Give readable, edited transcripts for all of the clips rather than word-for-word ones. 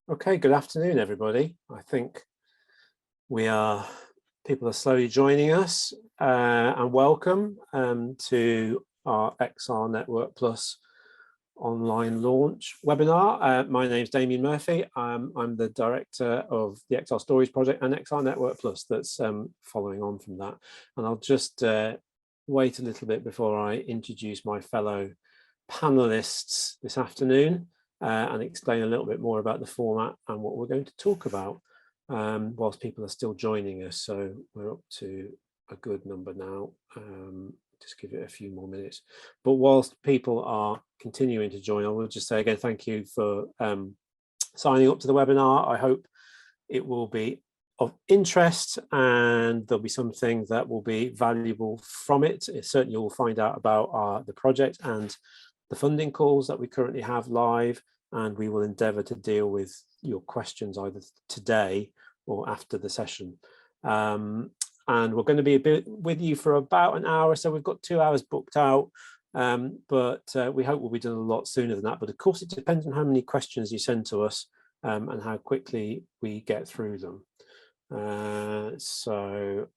Okay, good afternoon, everybody. I think people are slowly joining us, and welcome to our XR Network Plus online launch webinar. My name is Damien Murphy. I'm the director of the XR Stories project and XR Network Plus that's following on from that. And I'll just wait a little bit before I introduce my fellow panelists this afternoon and explain a little bit more about the format and what we're going to talk about whilst people are still joining us. So we're up to a good number now. Just give it a few more minutes. But whilst people are continuing to join, I will just say again, thank you for signing up to the webinar. I hope it will be of interest and there'll be something that will be valuable from it. Certainly you'll find out about the project and the funding calls that we currently have live, and we will endeavour to deal with your questions either today or after the session. And we're going to be a bit with you for about an hour, so we've got 2 hours booked out, but we hope we'll be done a lot sooner than that. But of course, it depends on how many questions you send to us and how quickly we get through them. So,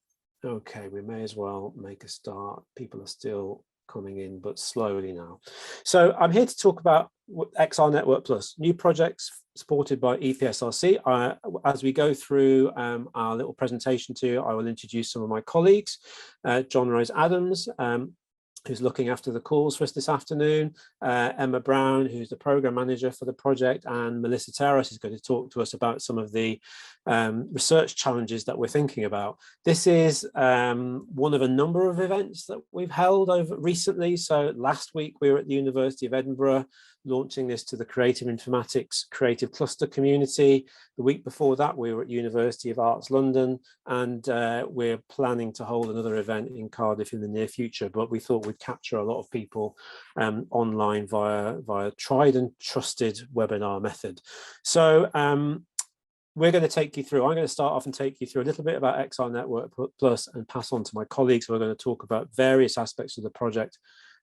okay, we may as well make a start. People are still coming in, but slowly now. So I'm here to talk about XR Network Plus, new projects supported by EPSRC. As we go through our little presentation to you, I will introduce some of my colleagues. John Rose Adams, who's looking after the calls for us this afternoon, Emma Brown, who's the program manager for the project, and Melissa Terrace is going to talk to us about some of the research challenges that we're thinking about. This is one of a number of events that we've held over recently. So last week we were at the University of Edinburgh launching this to the Creative Informatics Creative Cluster community. The week before that we were at University of Arts London, and we're planning to hold another event in Cardiff in the near future, but we thought we'd capture a lot of people online via tried and trusted webinar method. So we're going to take you through, I'm going to start off and take you through a little bit about XR Network Plus and pass on to my colleagues who are going to talk about various aspects of the project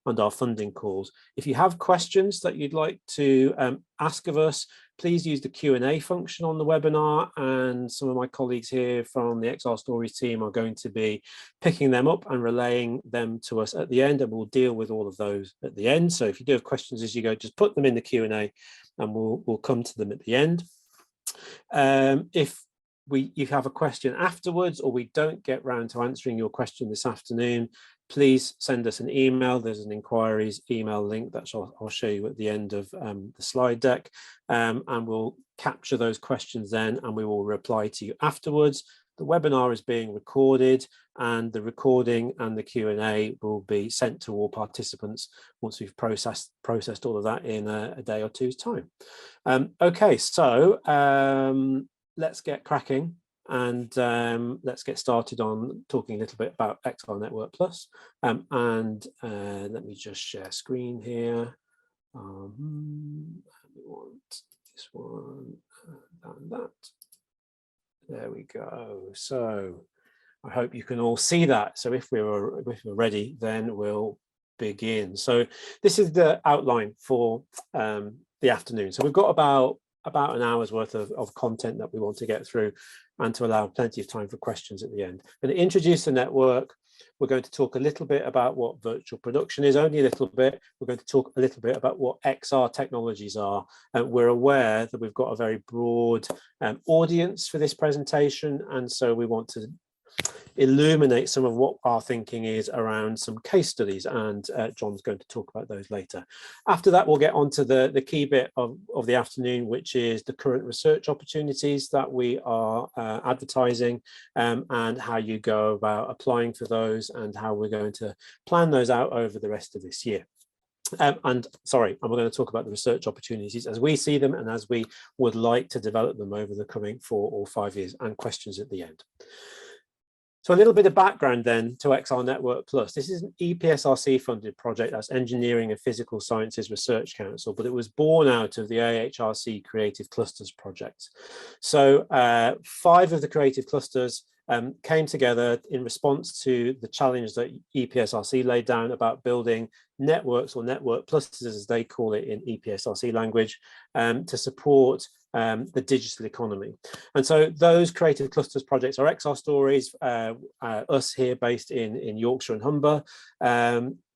and our funding calls. If you have questions that you'd like to ask of us, please use the Q&A function on the webinar, and some of my colleagues here from the XR Stories team are going to be picking them up and relaying them to us at the end, and we'll deal with all of those at the end. So if you do have questions as you go, just put them in the Q&A and we'll come to them at the end. If you have a question afterwards or we don't get round to answering your question this afternoon, please send us an email. There's an inquiries email link that I'll show you at the end of the slide deck, and we'll capture those questions then and we will reply to you afterwards. The webinar is being recorded, and the recording and the Q&A will be sent to all participants once we've processed all of that in a day or two's time. Okay, so let's get cracking and let's get started on talking a little bit about XR Network Plus. And let me just share screen here. We want this one and that. There we go. So I hope you can all see that. So if we're ready, then we'll begin. So this is the outline for the afternoon. So we've got about an hour's worth of content that we want to get through, and to allow plenty of time for questions at the end. I'm going to introduce the network. We're going to talk a little bit about what virtual production is, only a little bit. We're going to talk a little bit about what XR technologies are. We're aware that we've got a very broad audience for this presentation, and so we want to illuminate some of what our thinking is around some case studies, and John's going to talk about those later. After that, we'll get on to the key bit of the afternoon, which is the current research opportunities that we are advertising, and how you go about applying for those and how we're going to plan those out over the rest of this year. And we're going to talk about the research opportunities as we see them and as we would like to develop them over the coming 4 or 5 years, and questions at the end. So a little bit of background then to XR Network Plus. This is an EPSRC funded project, that's Engineering and Physical Sciences Research Council, but it was born out of the AHRC Creative Clusters project. So 5 of the creative clusters came together in response to the challenge that EPSRC laid down about building networks, or network clusters as they call it in EPSRC language, to support the digital economy. And so those creative clusters projects are XR Stories, us here based in Yorkshire and Humber,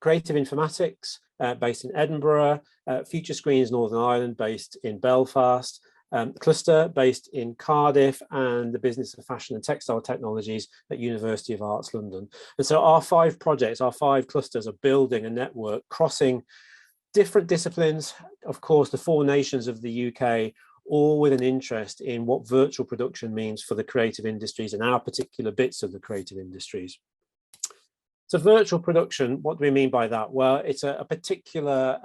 Creative Informatics based in Edinburgh, Future Screens Northern Ireland based in Belfast, Cluster based in Cardiff, and the Business of Fashion and Textile Technologies at University of Arts London. And so our 5 projects, our 5 clusters, are building a network crossing different disciplines, of course, the 4 nations of the UK, all with an interest in what virtual production means for the creative industries and our particular bits of the creative industries. So virtual production, what do we mean by that? Well, it's a particular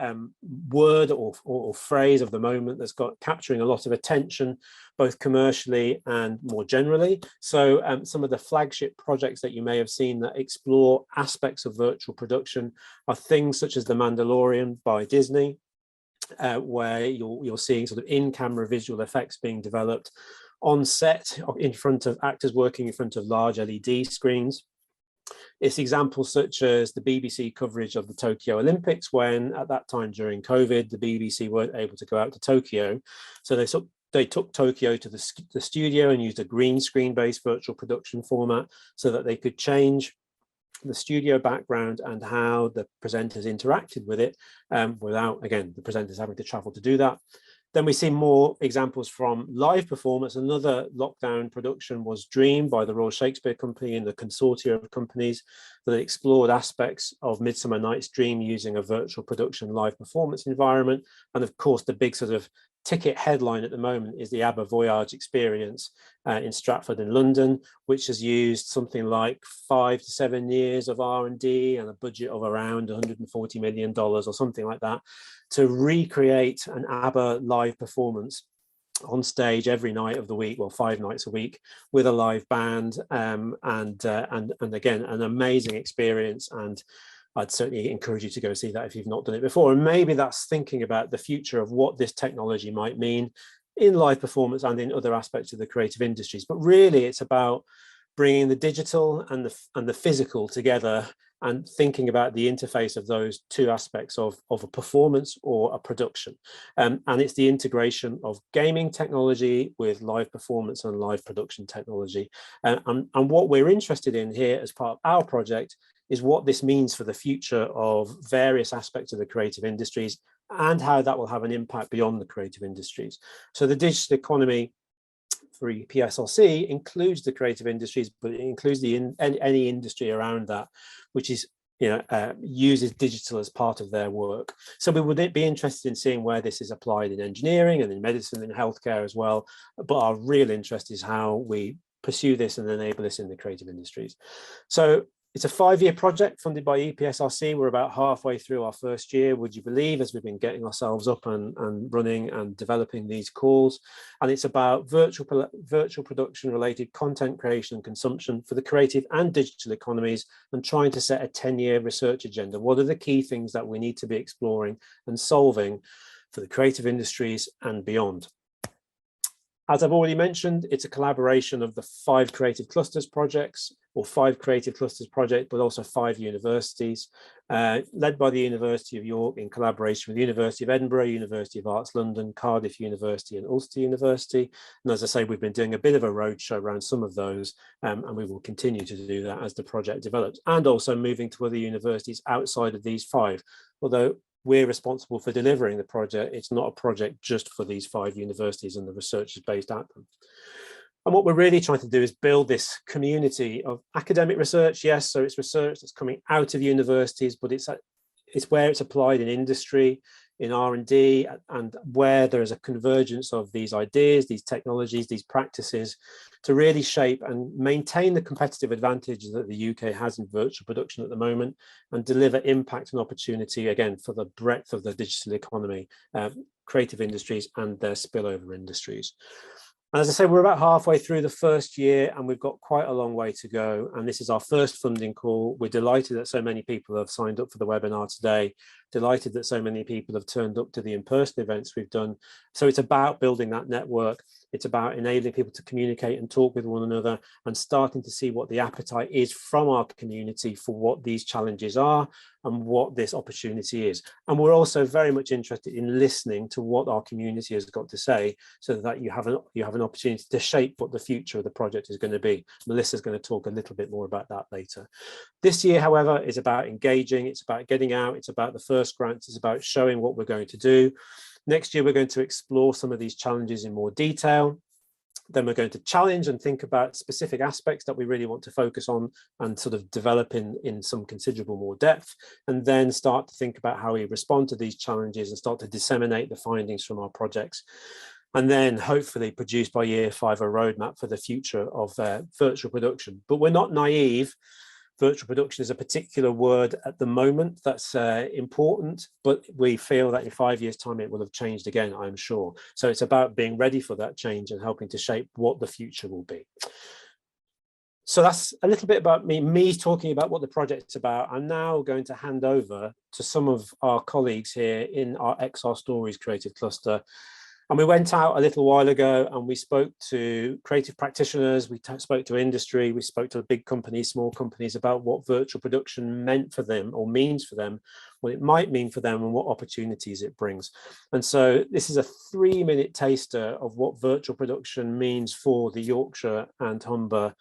word or phrase of the moment that's got capturing a lot of attention, both commercially and more generally. So some of the flagship projects that you may have seen that explore aspects of virtual production are things such as The Mandalorian by Disney, where you're seeing sort of in-camera visual effects being developed on set in front of actors working in front of large LED screens. It's examples such as the BBC coverage of the Tokyo Olympics, when at that time during COVID, the BBC weren't able to go out to Tokyo. So they took Tokyo to the studio and used a green screen based virtual production format so that they could change the studio background and how the presenters interacted with it without, again, the presenters having to travel to do that. Then we see more examples from live performance. Another lockdown production was Dream by the Royal Shakespeare Company and the consortia of companies that explored aspects of Midsummer Night's Dream using a virtual production live performance environment. And of course, the big sort of ticket headline at the moment is the ABBA Voyage experience in Stratford in London, which has used something like 5 to 7 years of R&D and a budget of around $140 million or something like that to recreate an ABBA live performance on stage every night of the week, well, 5 nights a week, with a live band, and again, an amazing experience. And I'd certainly encourage you to go see that if you've not done it before. And maybe that's thinking about the future of what this technology might mean in live performance and in other aspects of the creative industries. But really, it's about bringing the digital and the physical together and thinking about the interface of those 2 aspects of a performance or a production. And it's the integration of gaming technology with live performance and live production technology. And what we're interested in here as part of our project is what this means for the future of various aspects of the creative industries and how that will have an impact beyond the creative industries. So the digital economy for EPSRC includes the creative industries, but it includes any industry around that, which is, uses digital as part of their work. So we would be interested in seeing where this is applied in engineering and in medicine and healthcare as well. But our real interest is how we pursue this and enable this in the creative industries. So it's a 5-year project funded by EPSRC. We're about halfway through our first year, would you believe, as we've been getting ourselves up and running and developing these calls. And it's about virtual production related content creation and consumption for the creative and digital economies, and trying to set a 10-year research agenda. What are the key things that we need to be exploring and solving for the creative industries and beyond? As I've already mentioned, it's a collaboration of the 5 creative clusters projects, or 5 creative clusters project, but also 5 universities, led by the University of York in collaboration with the University of Edinburgh, University of Arts London, Cardiff University and Ulster University. And as I say, we've been doing a bit of a roadshow around some of those, and we will continue to do that as the project develops, and also moving to other universities outside of these 5. Although we're responsible for delivering the project, it's not a project just for these 5 universities and the research is based at them. And what we're really trying to do is build this community of academic research. Yes, so it's research that's coming out of universities, but it's where it's applied in industry, in R&D, and where there is a convergence of these ideas, these technologies, these practices to really shape and maintain the competitive advantage that the UK has in virtual production at the moment, and deliver impact and opportunity, again, for the breadth of the digital economy, creative industries and their spillover industries. And as I say, we're about halfway through the first year and we've got quite a long way to go. And this is our first funding call. We're delighted that so many people have signed up for the webinar today. delighted that so many people have turned up to the in-person events we've done. So it's about building that network. It's about enabling people to communicate and talk with one another and starting to see what the appetite is from our community for what these challenges are and what this opportunity is. And we're also very much interested in listening to what our community has got to say, so that you have an opportunity to shape what the future of the project is going to be. Melissa's going to talk a little bit more about that later. This year, however, is about engaging. It's about getting out. It's about the first grants. It's about showing what we're going to do. Next year, we're going to explore some of these challenges in more detail. Then we're going to challenge and think about specific aspects that we really want to focus on and sort of develop in some considerable more depth, and then start to think about how we respond to these challenges and start to disseminate the findings from our projects. And then hopefully produce by year 5 a roadmap for the future of virtual production. But we're not naive. Virtual production is a particular word at the moment that's important, but we feel that in 5 years' time it will have changed again, I'm sure. So it's about being ready for that change and helping to shape what the future will be. So that's a little bit about me talking about what the project's about. I'm now going to hand over to some of our colleagues here in our XR Stories Creative Cluster. And we went out a little while ago and we spoke to creative practitioners, we spoke to industry, we spoke to big companies, small companies about what virtual production meant for them or means for them, what it might mean for them and what opportunities it brings. And so this is a 3-minute taster of what virtual production means for the Yorkshire and Humber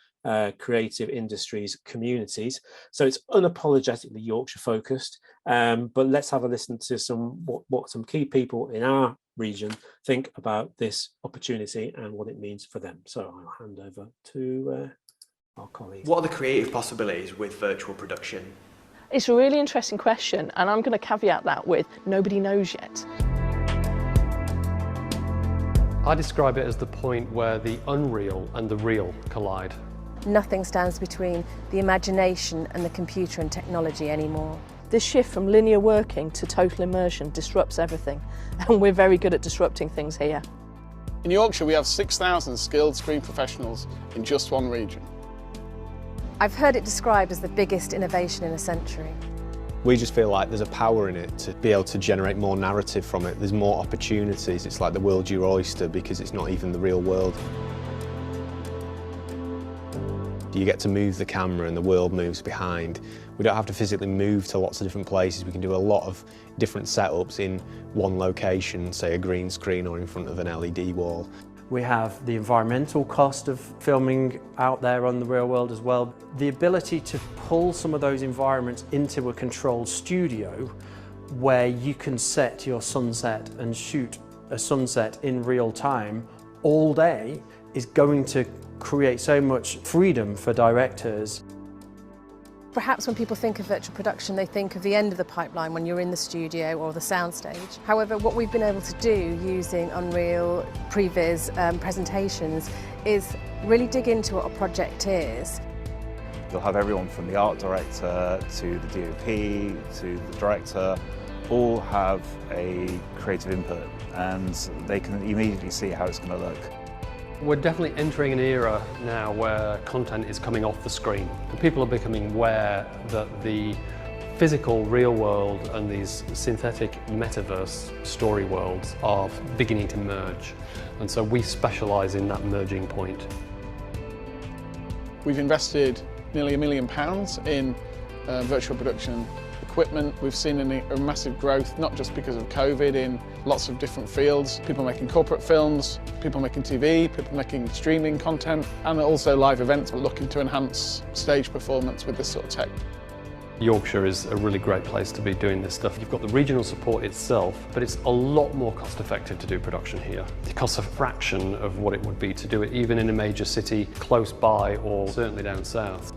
creative industries communities. So it's unapologetically Yorkshire focused, but let's have a listen to what some key people in our region think about this opportunity and what it means for them. So I'll hand over to our colleagues. What are the creative possibilities with virtual production? It's a really interesting question, and I'm going to caveat that with nobody knows yet. I describe it as the point where the unreal and the real collide. Nothing stands between the imagination and the computer and technology anymore. This shift from linear working to total immersion disrupts everything, and we're very good at disrupting things here. In Yorkshire, we have 6,000 skilled screen professionals in just one region. I've heard it described as the biggest innovation in a century. We just feel like there's a power in it to be able to generate more narrative from it. There's more opportunities. It's like the world's your oyster because it's not even the real world. You get to move the camera and the world moves behind. We don't have to physically move to lots of different places. We can do a lot of different setups in one location, say a green screen or in front of an LED wall. We have the environmental cost of filming out there on the real world as well. The ability to pull some of those environments into a controlled studio where you can set your sunset and shoot a sunset in real time all day is going to create so much freedom for directors. Perhaps when people think of virtual production, they think of the end of the pipeline when you're in the studio or the soundstage. However, what we've been able to do using Unreal Previs presentations is really dig into what a project is. You'll have everyone from the art director to the DOP to the director all have a creative input, and they can immediately see how it's going to look. We're definitely entering an era now where content is coming off the screen. And people are becoming aware that the physical real world and these synthetic metaverse story worlds are beginning to merge. And so we specialise in that merging point. We've invested nearly £1 million in virtual production equipment. We've seen a massive growth, not just because of COVID, in lots of different fields. People making corporate films, people making TV, people making streaming content, and also live events. We're looking to enhance stage performance with this sort of tech. Yorkshire is a really great place to be doing this stuff. You've got the regional support itself, but it's a lot more cost effective to do production here. It costs a fraction of what it would be to do it even in a major city close by or certainly down south.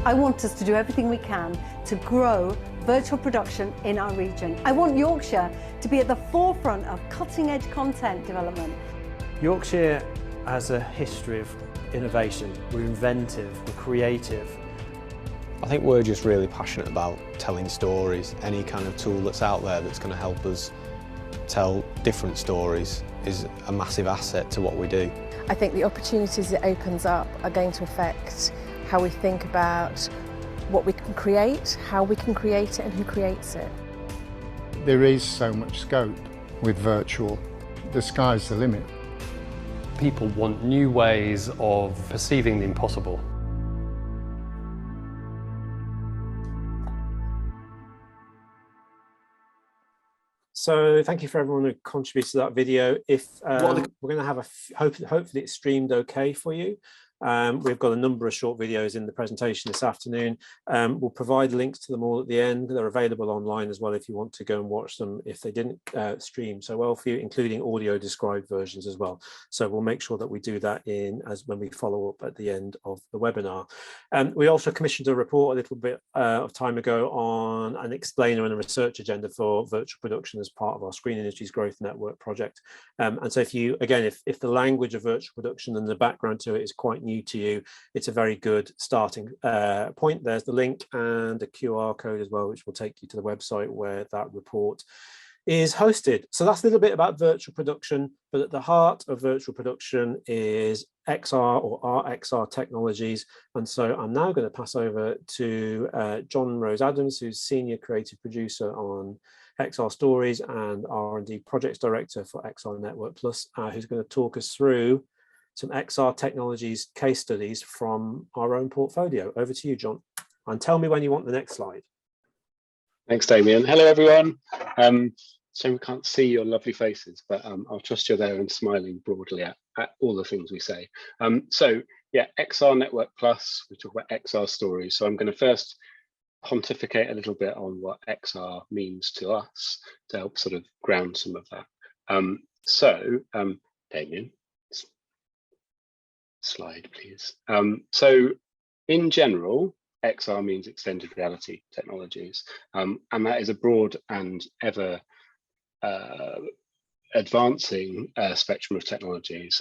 I want us to do everything we can to grow virtual production in our region. I want Yorkshire to be at the forefront of cutting-edge content development. Yorkshire has a history of innovation. We're inventive, we're creative. I think we're just really passionate about telling stories. Any kind of tool that's out there that's going to help us tell different stories is a massive asset to what we do. I think the opportunities it opens up are going to affect how we think about what we can create, how we can create it, and who creates it. There is so much scope with virtual. The sky's the limit. People want new ways of perceiving the impossible. So thank you for everyone who contributed to that video. If we're going to have hopefully it's streamed okay for you. We've got a number of short videos in the presentation this afternoon. We'll provide links to them all at the end. They're available online as well if you want to go and watch them if they didn't stream so well for you, including audio described versions as well. So we'll make sure that we do that when we follow up at the end of the webinar. We also commissioned a report a little bit of time ago on an explainer and a research agenda for virtual production as part of our Screen Industries Growth Network project. And so if the language of virtual production and the background to it is quite new to you, it's a very good starting point. There's the link and a QR code as well, which will take you to the website where that report is hosted. So that's a little bit about virtual production, but at the heart of virtual production is XR or RXR technologies. And so I'm now going to pass over to John Rose Adams, who's Senior Creative Producer on XR Stories and R&D Projects Director for XR Network Plus, who's going to talk us through some XR technologies case studies from our own portfolio. Over to you, John. And tell me when you want the next slide. Thanks, Damien. Hello, everyone. So we can't see your lovely faces, but I'll trust you're there and smiling broadly at all the things we say. So yeah, XR Network Plus, we talk about XR Stories. So I'm going to first pontificate a little bit on what XR means to us to help sort of ground some of that. Damien, slide, please. So in general, XR means extended reality technologies, and that is a broad and ever advancing spectrum of technologies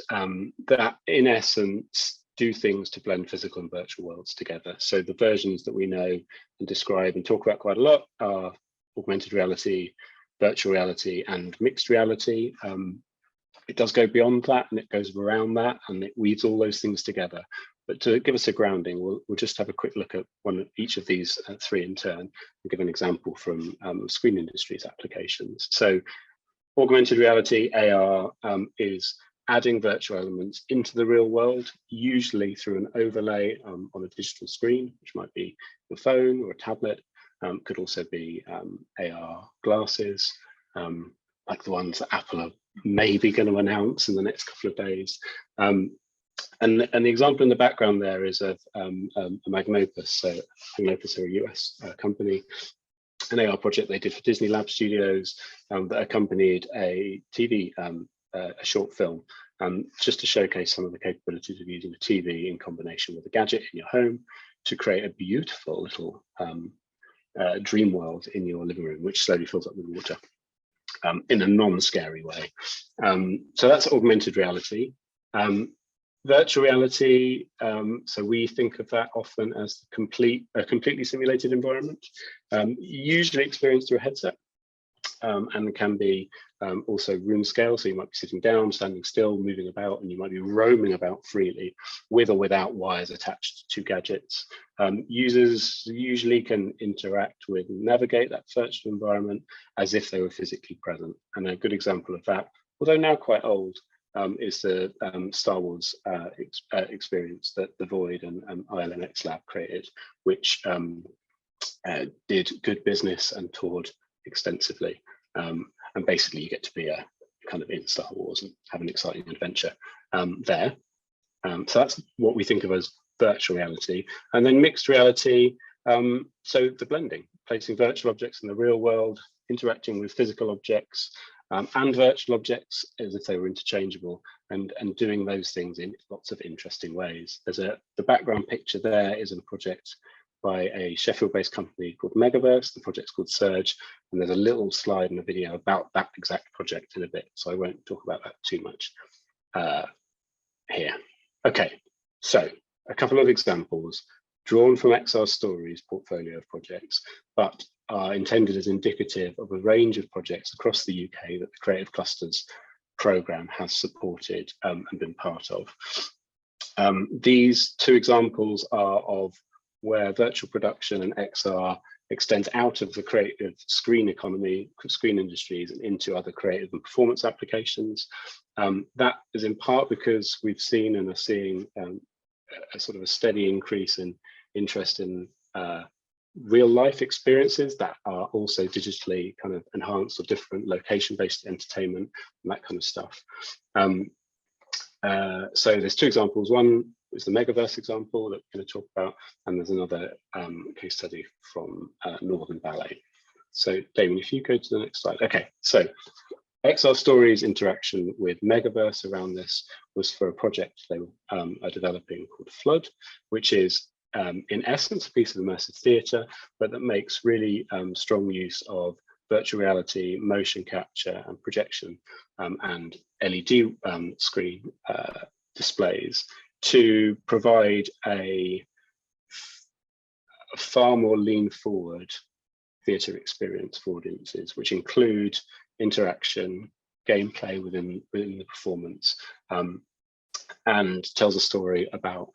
that in essence do things to blend physical and virtual worlds together. So the versions that we know and describe and talk about quite a lot are augmented reality, virtual reality, and mixed reality. It does go beyond that, and it goes around that, and it weaves all those things together. But to give us a grounding, we'll just have a quick look at each of these three in turn and give an example from Screen Industries applications. So augmented reality, AR, is adding virtual elements into the real world, usually through an overlay on a digital screen, which might be your phone or a tablet. Could also be AR glasses, like the ones that Apple are maybe going to announce in the next couple of days. And the example in the background there is of a Magnopus. So Magnopus are a US company, an AR project they did for Disney Lab Studios that accompanied a TV, a short film, just to showcase some of the capabilities of using a TV in combination with a gadget in your home to create a beautiful little dream world in your living room, which slowly fills up with water in a non-scary way. So that's augmented reality. Virtual reality, so we think of that often as a completely simulated environment, usually experienced through a headset, and can be also room scale. So you might be sitting down, standing still, moving about, and you might be roaming about freely with or without wires attached to gadgets. Users usually can interact with and navigate that virtual environment as if they were physically present. And a good example of that, although now quite old, is the Star Wars experience that The Void and ILMX Lab created, which did good business and toured extensively. And basically you get to be a kind of in Star Wars and have an exciting adventure there. So that's what we think of as virtual reality. And then mixed reality, so the blending, placing virtual objects in the real world, interacting with physical objects, and virtual objects as if they were interchangeable, and doing those things in lots of interesting ways. The background picture there is a project by a Sheffield-based company called Megaverse. The project's called Surge, and there's a little slide in a video about that exact project in a bit, so I won't talk about that too much here. Okay, so a couple of examples drawn from XR Stories' portfolio of projects, but are intended as indicative of a range of projects across the UK that the Creative Clusters programme has supported and been part of. These two examples are of where virtual production and XR extends out of the creative screen economy, screen industries, and into other creative and performance applications. That is in part because we've seen and are seeing a sort of a steady increase in interest in real life experiences that are also digitally kind of enhanced, or different location-based entertainment and that kind of stuff. So there's two examples. One is the Megaverse example that we're going to talk about, and there's another case study from Northern Ballet. So Damien, if you go to the next slide. Okay, so XR Stories' interaction with Megaverse around this was for a project they are developing called Flood, which is in essence a piece of immersive theatre, but that makes really strong use of virtual reality, motion capture and projection, and LED screen displays to provide a far more lean forward theatre experience for audiences, which include interaction, gameplay within the performance, and tells a story about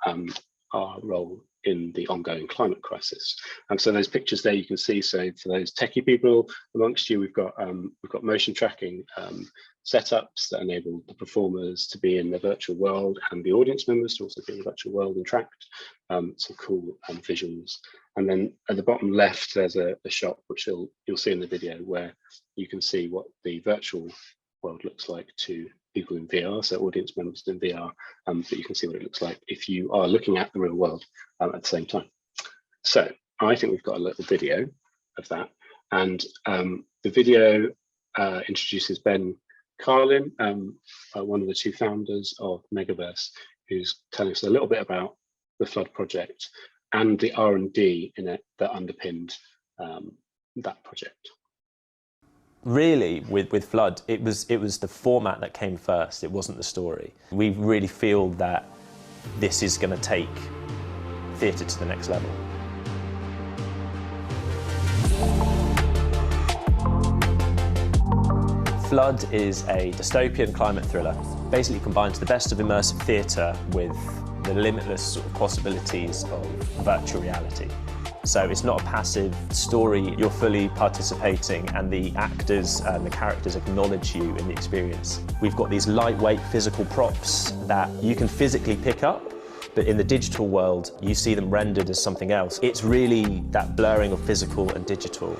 our role in the ongoing climate crisis. So those pictures there you can see. So for those techie people amongst you, we've got motion tracking setups that enable the performers to be in the virtual world and the audience members to also be in the virtual world and tracked. Some cool visuals. And then at the bottom left, there's a shot which you'll see in the video where you can see what the virtual world looks like to people in VR, so audience members in VR, but you can see what it looks like if you are looking at the real world at the same time. So I think we've got a little video of that, and the video introduces Ben Carlin, one of the two founders of Megaverse, who's telling us a little bit about the Flood project and the R&D in it that underpinned that project. Really, with Flood, it was the format that came first. It wasn't the story. We really feel that this is going to take theatre to the next level. Flood is a dystopian climate thriller. Basically combines the best of immersive theatre with the limitless sort of possibilities of virtual reality. So it's not a passive story, you're fully participating, and the actors and the characters acknowledge you in the experience. We've got these lightweight physical props that you can physically pick up, but in the digital world, you see them rendered as something else. It's really that blurring of physical and digital.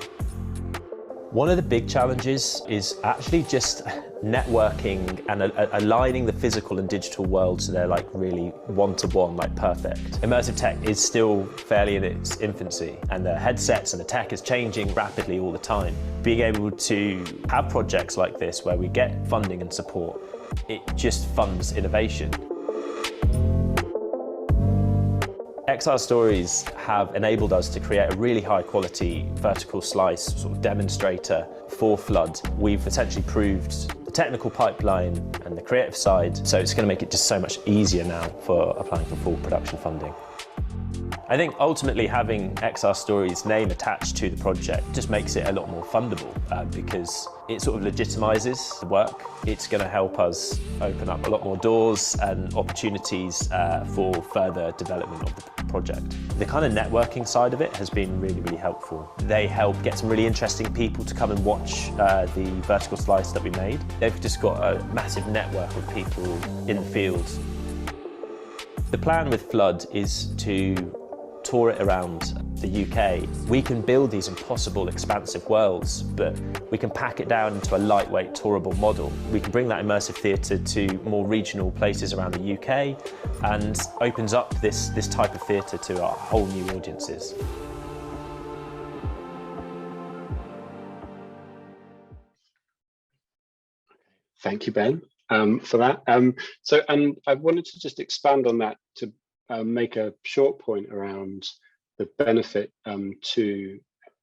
One of the big challenges is actually just networking and aligning the physical and digital world so they're like really one-to-one, like perfect. Immersive tech is still fairly in its infancy, and the headsets and the tech is changing rapidly all the time. Being able to have projects like this where we get funding and support, it just funds innovation. XR Stories have enabled us to create a really high quality vertical slice sort of demonstrator for Flood. We've essentially proved the technical pipeline and the creative side, so it's going to make it just so much easier now for applying for full production funding. I think ultimately having XR Stories' name attached to the project just makes it a lot more fundable because it sort of legitimizes the work. It's going to help us open up a lot more doors and opportunities for further development of the project. The kind of networking side of it has been really, really helpful. They help get some really interesting people to come and watch the vertical slice that we made. They've just got a massive network of people in the field. The plan with Flood is to tour it around the UK. We can build these impossible, expansive worlds, but we can pack it down into a lightweight, tourable model. We can bring that immersive theatre to more regional places around the UK and opens up this type of theatre to our whole new audiences. Thank you, Ben, for that. And I wanted to just expand on that to make a short point around the benefit to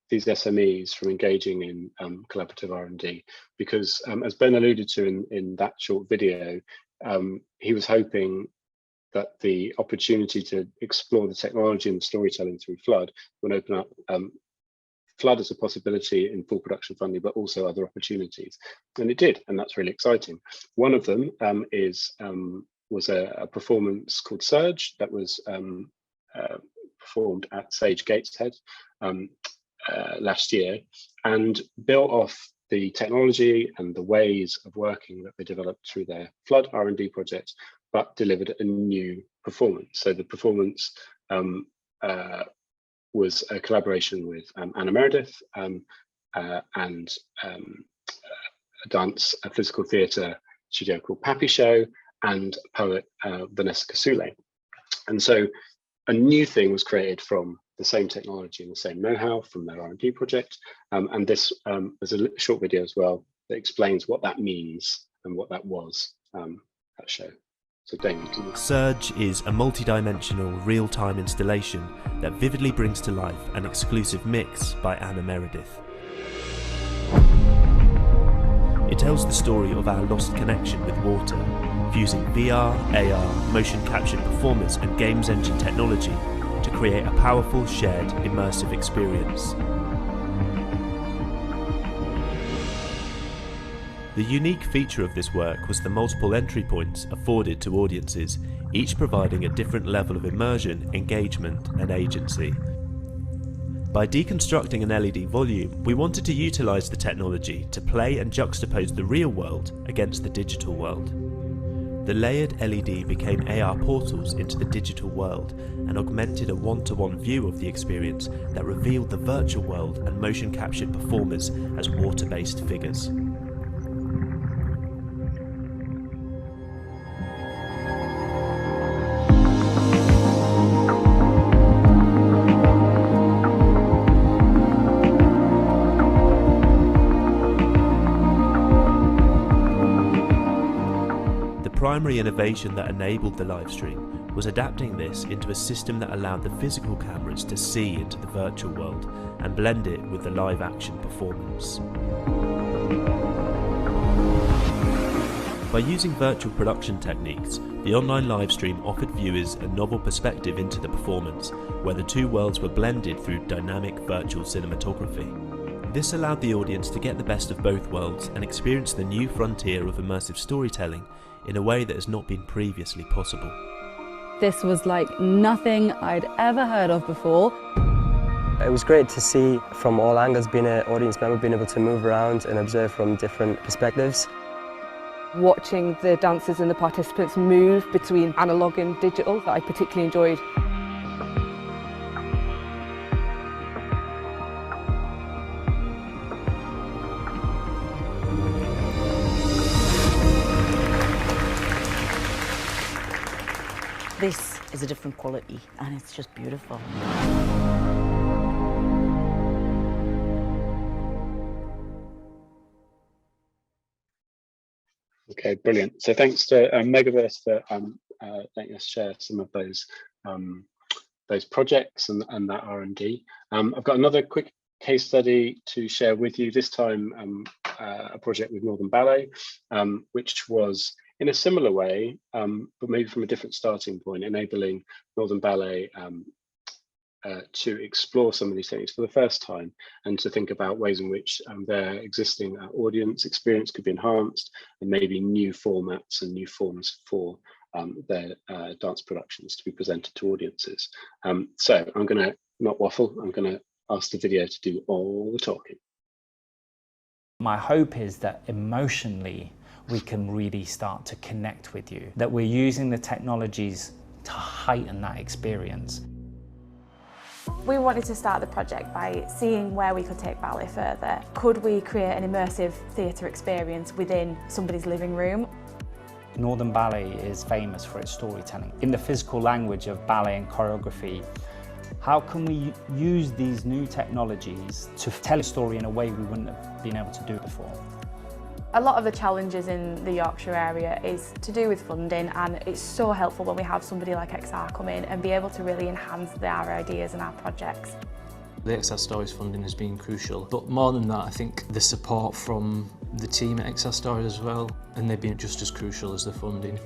these SMEs from engaging in collaborative R&D, because as Ben alluded to in that short video, he was hoping that the opportunity to explore the technology and the storytelling through Flood would open up Flood as a possibility in full production funding, but also other opportunities. And it did, and that's really exciting. One of them was a performance called Surge that was performed at Sage Gateshead last year, and built off the technology and the ways of working that they developed through their Flood R&D project, but delivered a new performance. So the performance was a collaboration with Anna Meredith and a physical theatre studio called Pappy Show, and poet Vanessa Kasule. And so a new thing was created from the same technology and the same know-how from their R&D project. And this there's a short video as well that explains what that means and what that was, that show. So Damien, can you... Surge is a multi-dimensional, real-time installation that vividly brings to life an exclusive mix by Anna Meredith. It tells the story of our lost connection with water, fusing VR, AR, motion capture performance and games engine technology to create a powerful, shared, immersive experience. The unique feature of this work was the multiple entry points afforded to audiences, each providing a different level of immersion, engagement, and agency. By deconstructing an LED volume, we wanted to utilise the technology to play and juxtapose the real world against the digital world. The layered LED became AR portals into the digital world and augmented a one-to-one view of the experience that revealed the virtual world and motion captured performers as water-based figures. The primary innovation that enabled the live stream was adapting this into a system that allowed the physical cameras to see into the virtual world and blend it with the live action performance. By using virtual production techniques, the online live stream offered viewers a novel perspective into the performance, where the two worlds were blended through dynamic virtual cinematography. This allowed the audience to get the best of both worlds and experience the new frontier of immersive storytelling in a way that has not been previously possible. This was like nothing I'd ever heard of before. It was great to see from all angles, being an audience member, being able to move around and observe from different perspectives. Watching the dancers and the participants move between analogue and digital, that I particularly enjoyed. This is a different quality and it's just beautiful. Okay, brilliant. So thanks to Megaverse for letting us share some of those projects and that R&D. I've got another quick case study to share with you, this time a project with Northern Ballet, which was in a similar way, but maybe from a different starting point, enabling Northern Ballet to explore some of these techniques for the first time and to think about ways in which their existing audience experience could be enhanced, and maybe new formats and new forms for their dance productions to be presented to audiences. So I'm going to not waffle, I'm going to ask the video to do all the talking. My hope is that emotionally we can really start to connect with you, that we're using the technologies to heighten that experience. We wanted to start the project by seeing where we could take ballet further. Could we create an immersive theatre experience within somebody's living room? Northern Ballet is famous for its storytelling. In the physical language of ballet and choreography, how can we use these new technologies to tell a story in a way we wouldn't have been able to do before? A lot of the challenges in the Yorkshire area is to do with funding, and it's so helpful when we have somebody like XR come in and be able to really enhance our ideas and our projects. The XR Stories funding has been crucial, but more than that, I think the support from the team at XR Stories as well, and they've been just as crucial as the funding.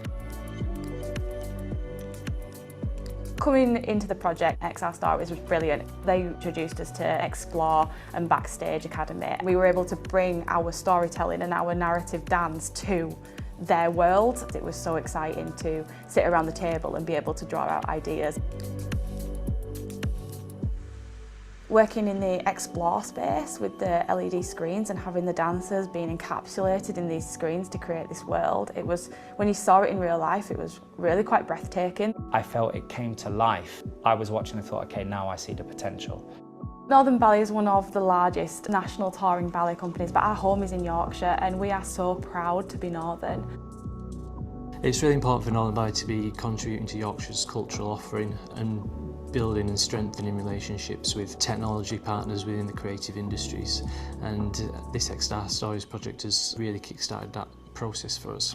Coming into the project, XR Stories was brilliant. They introduced us to Explore and Backstage Academy. We were able to bring our storytelling and our narrative dance to their world. It was so exciting to sit around the table and be able to draw out ideas. Working in the explore space with the LED screens and having the dancers being encapsulated in these screens to create this world, it was, when you saw it in real life, it was really quite breathtaking. I felt it came to life. I was watching and thought, okay, now I see the potential. Northern Ballet is one of the largest national touring ballet companies, but our home is in Yorkshire and we are so proud to be Northern. It's really important for Northern Ballet to be contributing to Yorkshire's cultural offering and building and strengthening relationships with technology partners within the creative industries. And this XR Stories project has really kick-started that process for us.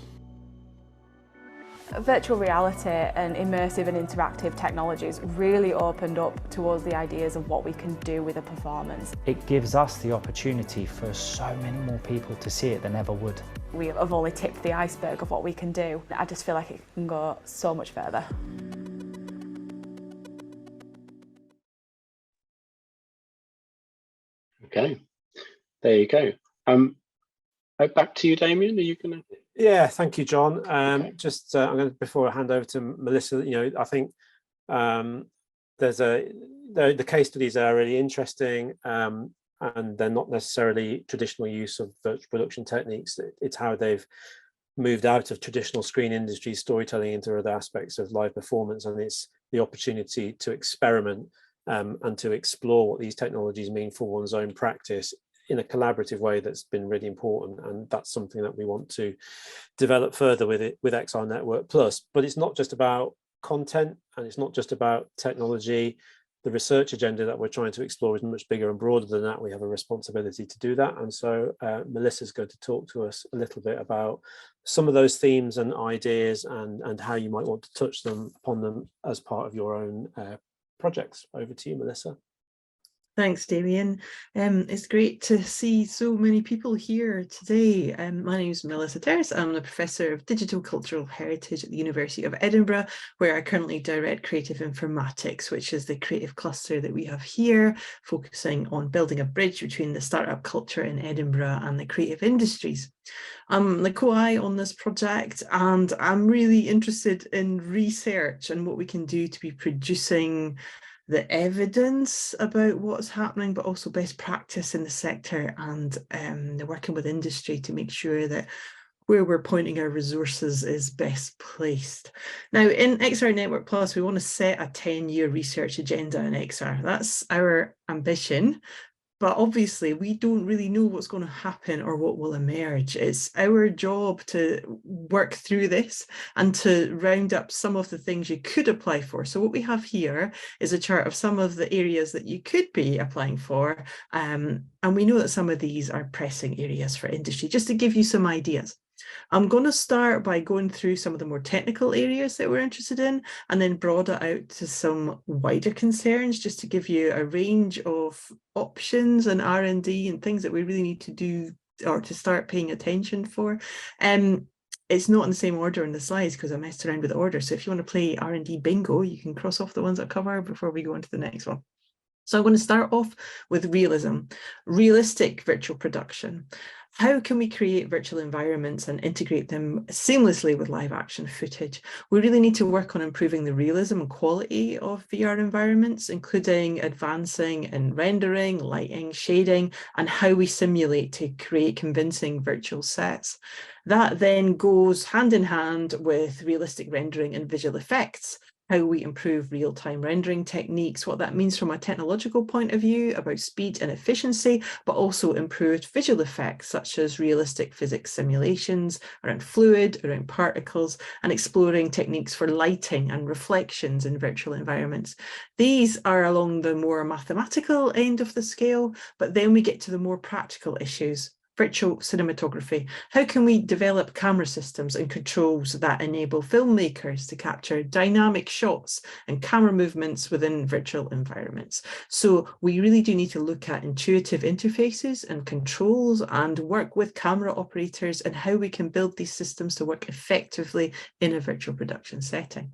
Virtual reality and immersive and interactive technologies really opened up towards the ideas of what we can do with a performance. It gives us the opportunity for so many more people to see it than ever would. We have only tipped the iceberg of what we can do. I just feel like it can go so much further. Okay, there you go. Back to you, Damien. Are you going to? Yeah, thank you, John. I'm going to, before I hand over to Melissa, I think the case studies are really interesting, and they're not necessarily traditional use of virtual production techniques. It's how they've moved out of traditional screen industry storytelling into other aspects of live performance, and it's the opportunity to experiment and to explore what these technologies mean for one's own practice in a collaborative way that's been really important, and that's something that we want to develop further with XR Network Plus. But it's not just about content, and it's not just about technology. The research agenda that we're trying to explore is much bigger and broader than that. We have a responsibility to do that, and so Melissa's going to talk to us a little bit about some of those themes and ideas and how you might want to touch upon them as part of your own projects. Over to you, Melissa. Thanks, Damien. It's great to see so many people here today. My name is Melissa Terrace. I'm a Professor of Digital Cultural Heritage at the University of Edinburgh, where I currently direct Creative Informatics, which is the creative cluster that we have here, focusing on building a bridge between the startup culture in Edinburgh and the creative industries. I'm the co-I on this project, and I'm really interested in research and what we can do to be producing the evidence about what's happening, but also best practice in the sector, and working with industry to make sure that where we're pointing our resources is best placed. Now, in XR Network Plus, we want to set a 10-year research agenda in XR. That's our ambition. But obviously, we don't really know what's going to happen or what will emerge. It's our job to work through this and to round up some of the things you could apply for. So what we have here is a chart of some of the areas that you could be applying for. And we know that some of these are pressing areas for industry, just to give you some ideas. I'm going to start by going through some of the more technical areas that we're interested in, and then broaden out to some wider concerns, just to give you a range of options and R&D and things that we really need to do or to start paying attention for. It's not in the same order in the slides because I messed around with the order. So if you want to play R&D bingo, you can cross off the ones that cover before we go on to the next one. So I'm going to start off with realism, realistic virtual production. How can we create virtual environments and integrate them seamlessly with live action footage? We really need to work on improving the realism and quality of VR environments, including advancing in rendering, lighting, shading, and how we simulate to create convincing virtual sets. That then goes hand in hand with realistic rendering and visual effects. How we improve real-time rendering techniques, what that means from a technological point of view about speed and efficiency, but also improved visual effects such as realistic physics simulations around fluid, around particles, and exploring techniques for lighting and reflections in virtual environments. These are along the more mathematical end of the scale, but then we get to the more practical issues. Virtual cinematography. How can we develop camera systems and controls that enable filmmakers to capture dynamic shots and camera movements within virtual environments? So we really do need to look at intuitive interfaces and controls and work with camera operators and how we can build these systems to work effectively in a virtual production setting.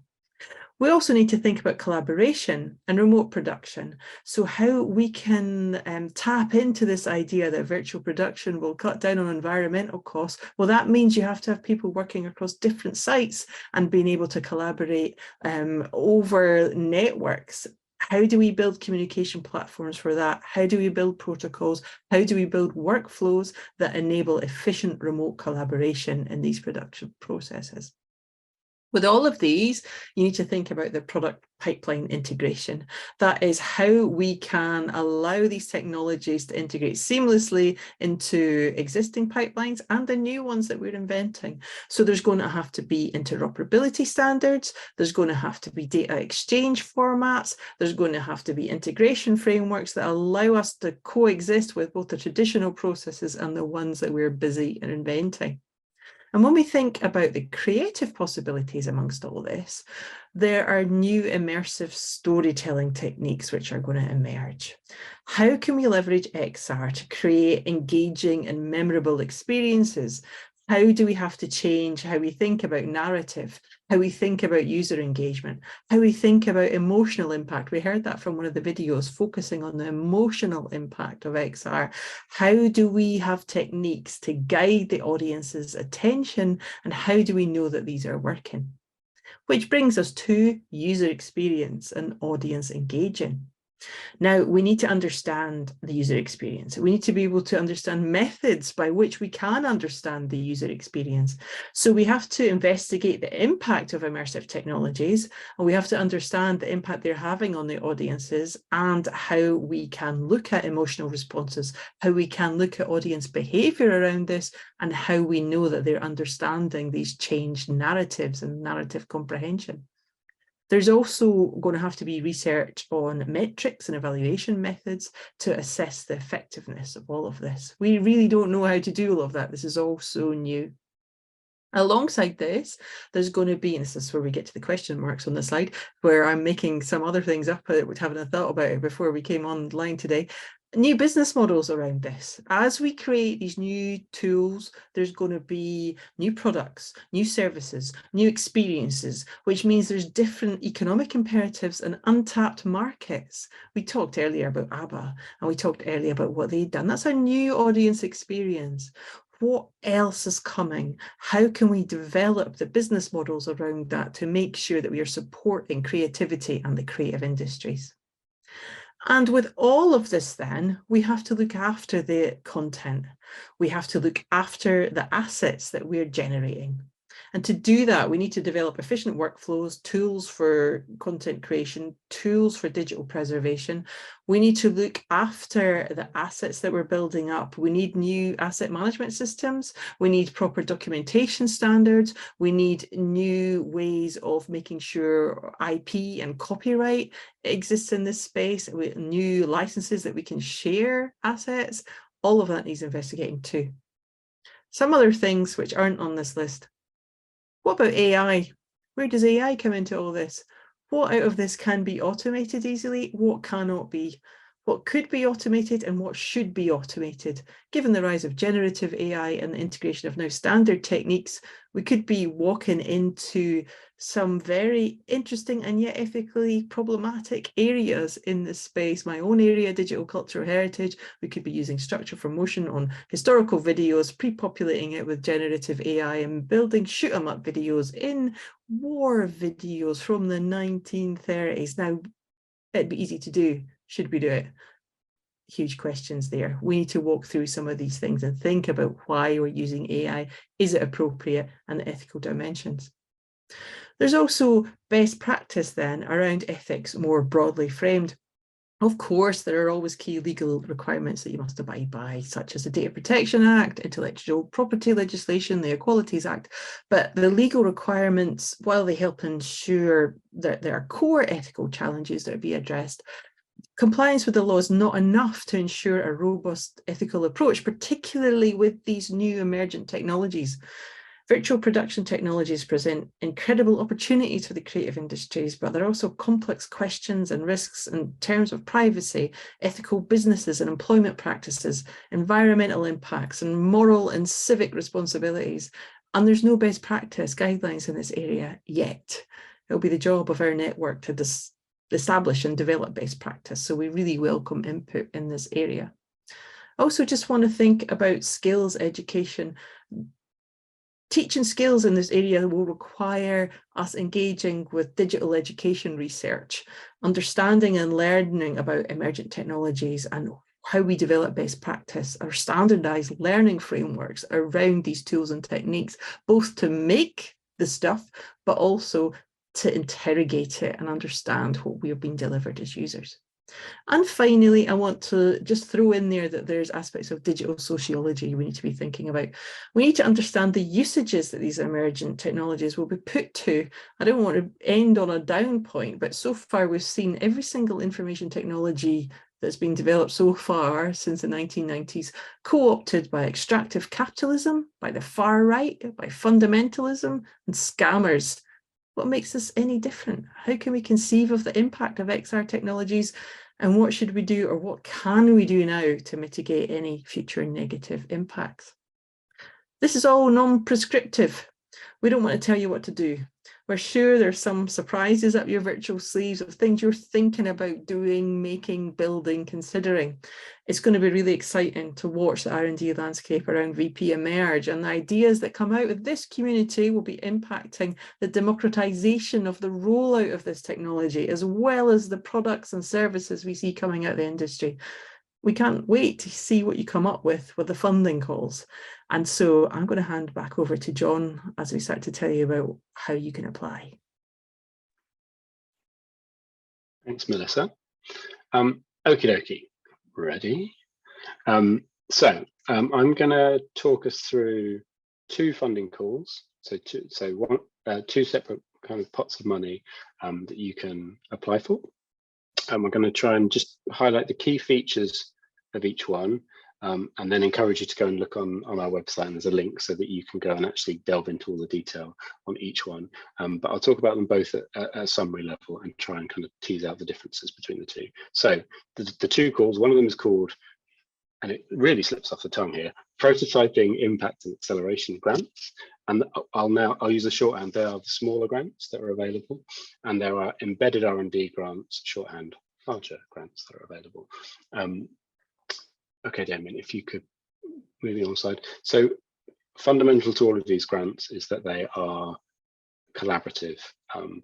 We also need to think about collaboration and remote production. So how we can tap into this idea that virtual production will cut down on environmental costs. Well, that means you have to have people working across different sites and being able to collaborate over networks. How do we build communication platforms for that? How do we build protocols? How do we build workflows that enable efficient remote collaboration in these production processes? With all of these, you need to think about the product pipeline integration. That is how we can allow these technologies to integrate seamlessly into existing pipelines and the new ones that we're inventing. So there's going to have to be interoperability standards, there's going to have to be data exchange formats, there's going to have to be integration frameworks that allow us to coexist with both the traditional processes and the ones that we're busy inventing. And when we think about the creative possibilities amongst all this, there are new immersive storytelling techniques which are going to emerge. How can we leverage XR to create engaging and memorable experiences? How do we have to change how we think about narrative, how we think about user engagement, how we think about emotional impact? We heard that from one of the videos, focusing on the emotional impact of XR. How do we have techniques to guide the audience's attention, and how do we know that these are working? Which brings us to user experience and audience engaging. Now, we need to understand the user experience. We need to be able to understand methods by which we can understand the user experience. So we have to investigate the impact of immersive technologies, and we have to understand the impact they're having on the audiences and how we can look at emotional responses, how we can look at audience behavior around this, and how we know that they're understanding these changed narratives and narrative comprehension. There's also going to have to be research on metrics and evaluation methods to assess the effectiveness of all of this. We really don't know how to do all of that. This is all so new. Alongside this, there's going to be, and this is where we get to the question marks on the slide, where I'm making some other things up, which I haven't thought about it before we came online today. New business models around this. As we create these new tools, there's going to be new products, new services, new experiences, which means there's different economic imperatives and untapped markets. We talked earlier about ABBA, and we talked earlier about what they'd done. That's a new audience experience. What else is coming? How can we develop the business models around that to make sure that we are supporting creativity and the creative industries? And with all of this, then, we have to look after the content. We have to look after the assets that we're generating. And to do that, we need to develop efficient workflows, tools for content creation, tools for digital preservation. We need to look after the assets that we're building up. We need new asset management systems. We need proper documentation standards. We need new ways of making sure IP and copyright exists in this space, with new licenses that we can share assets. All of that needs investigating too. Some other things which aren't on this list. What about AI? Where does AI come into all this? What out of this can be automated easily? What cannot be? What could be automated and what should be automated? Given the rise of generative AI and the integration of now standard techniques, we could be walking into some very interesting and yet ethically problematic areas in this space. My own area, digital cultural heritage, we could be using structure for motion on historical videos, pre-populating it with generative AI and building shoot 'em up videos in war videos from the 1930s. Now, it'd be easy to do. Should we do it? Huge questions there. We need to walk through some of these things and think about why we're using AI. Is it appropriate, and the ethical dimensions? There's also best practice then around ethics, more broadly framed. Of course, there are always key legal requirements that you must abide by, such as the Data Protection Act, intellectual property legislation, the Equalities Act. But the legal requirements, while they help ensure that there are core ethical challenges that are being addressed, compliance with the law is not enough to ensure a robust ethical approach, particularly with these new emergent technologies. Virtual production technologies present incredible opportunities for the creative industries, but there are also complex questions and risks in terms of privacy, ethical businesses and employment practices, environmental impacts, and moral and civic responsibilities. And there's no best practice guidelines in this area yet. It'll be the job of our network to establish and develop best practice. So we really welcome input in this area. I also just want to think about skills education. Teaching skills in this area will require us engaging with digital education research, understanding and learning about emergent technologies and how we develop best practice or standardized learning frameworks around these tools and techniques, both to make the stuff, but also to interrogate it and understand what we are being delivered as users. And finally, I want to just throw in there that there's aspects of digital sociology we need to be thinking about. We need to understand the usages that these emergent technologies will be put to. I don't want to end on a down point, but so far we've seen every single information technology that's been developed so far since the 1990s co-opted by extractive capitalism, by the far right, by fundamentalism and scammers. What makes this any different? How can we conceive of the impact of XR technologies, and what should we do, or what can we do now to mitigate any future negative impacts? This is all non-prescriptive. We don't want to tell you what to do. We're sure there's some surprises up your virtual sleeves of things you're thinking about doing, making, building, considering. It's going to be really exciting to watch the R&D landscape around VP emerge, and the ideas that come out of this community will be impacting the democratization of the rollout of this technology, as well as the products and services we see coming out of the industry. We can't wait to see what you come up with the funding calls. And so I'm going to hand back over to John as we start to tell you about how you can apply. Thanks, Melissa. Okie dokie, ready? I'm going to talk us through two funding calls. Two separate kind of pots of money that you can apply for. And we're going to try and just highlight the key features of each one, and then encourage you to go and look on our website, and there's a link so that you can go and actually delve into all the detail on each one. But I'll talk about them both at a summary level and try and kind of tease out the differences between the two. So the two calls, one of them is called, and it really slips off the tongue here, Prototyping Impact and Acceleration Grants. And I'll use a shorthand. They are the smaller grants that are available, and there are embedded R&D grants, shorthand, larger grants that are available. Okay, Damien, if you could move on slide. So fundamental to all of these grants is that they are collaborative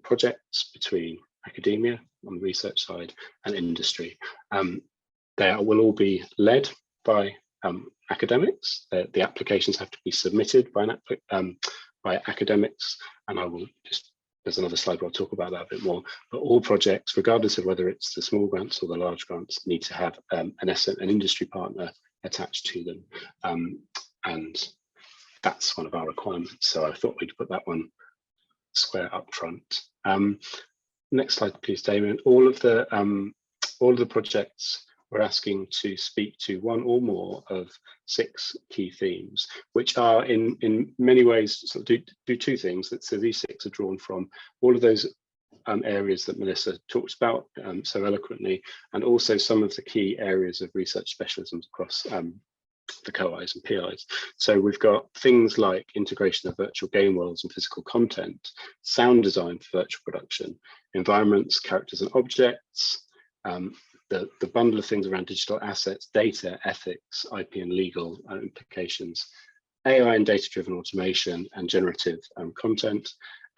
projects between academia on the research side and industry. They will all be led by academics. The applications have to be submitted by academics, and I will just, there's another slide where I'll talk about that a bit more, but all projects, regardless of whether it's the small grants or the large grants, need to have an industry partner attached to them. And that's one of our requirements. So I thought we'd put that one square up front. Next slide, please, Damien. All of the projects we're asking to speak to one or more of 6 key themes, which are in many ways sort of do two things. So these 6 are drawn from all of those areas that Melissa talked about so eloquently, and also some of the key areas of research specialisms across the co-Is and PIs. So we've got things like integration of virtual game worlds and physical content, sound design for virtual production, environments, characters and objects, the bundle of things around digital assets, data, ethics, IP and legal implications, AI and data-driven automation and generative content,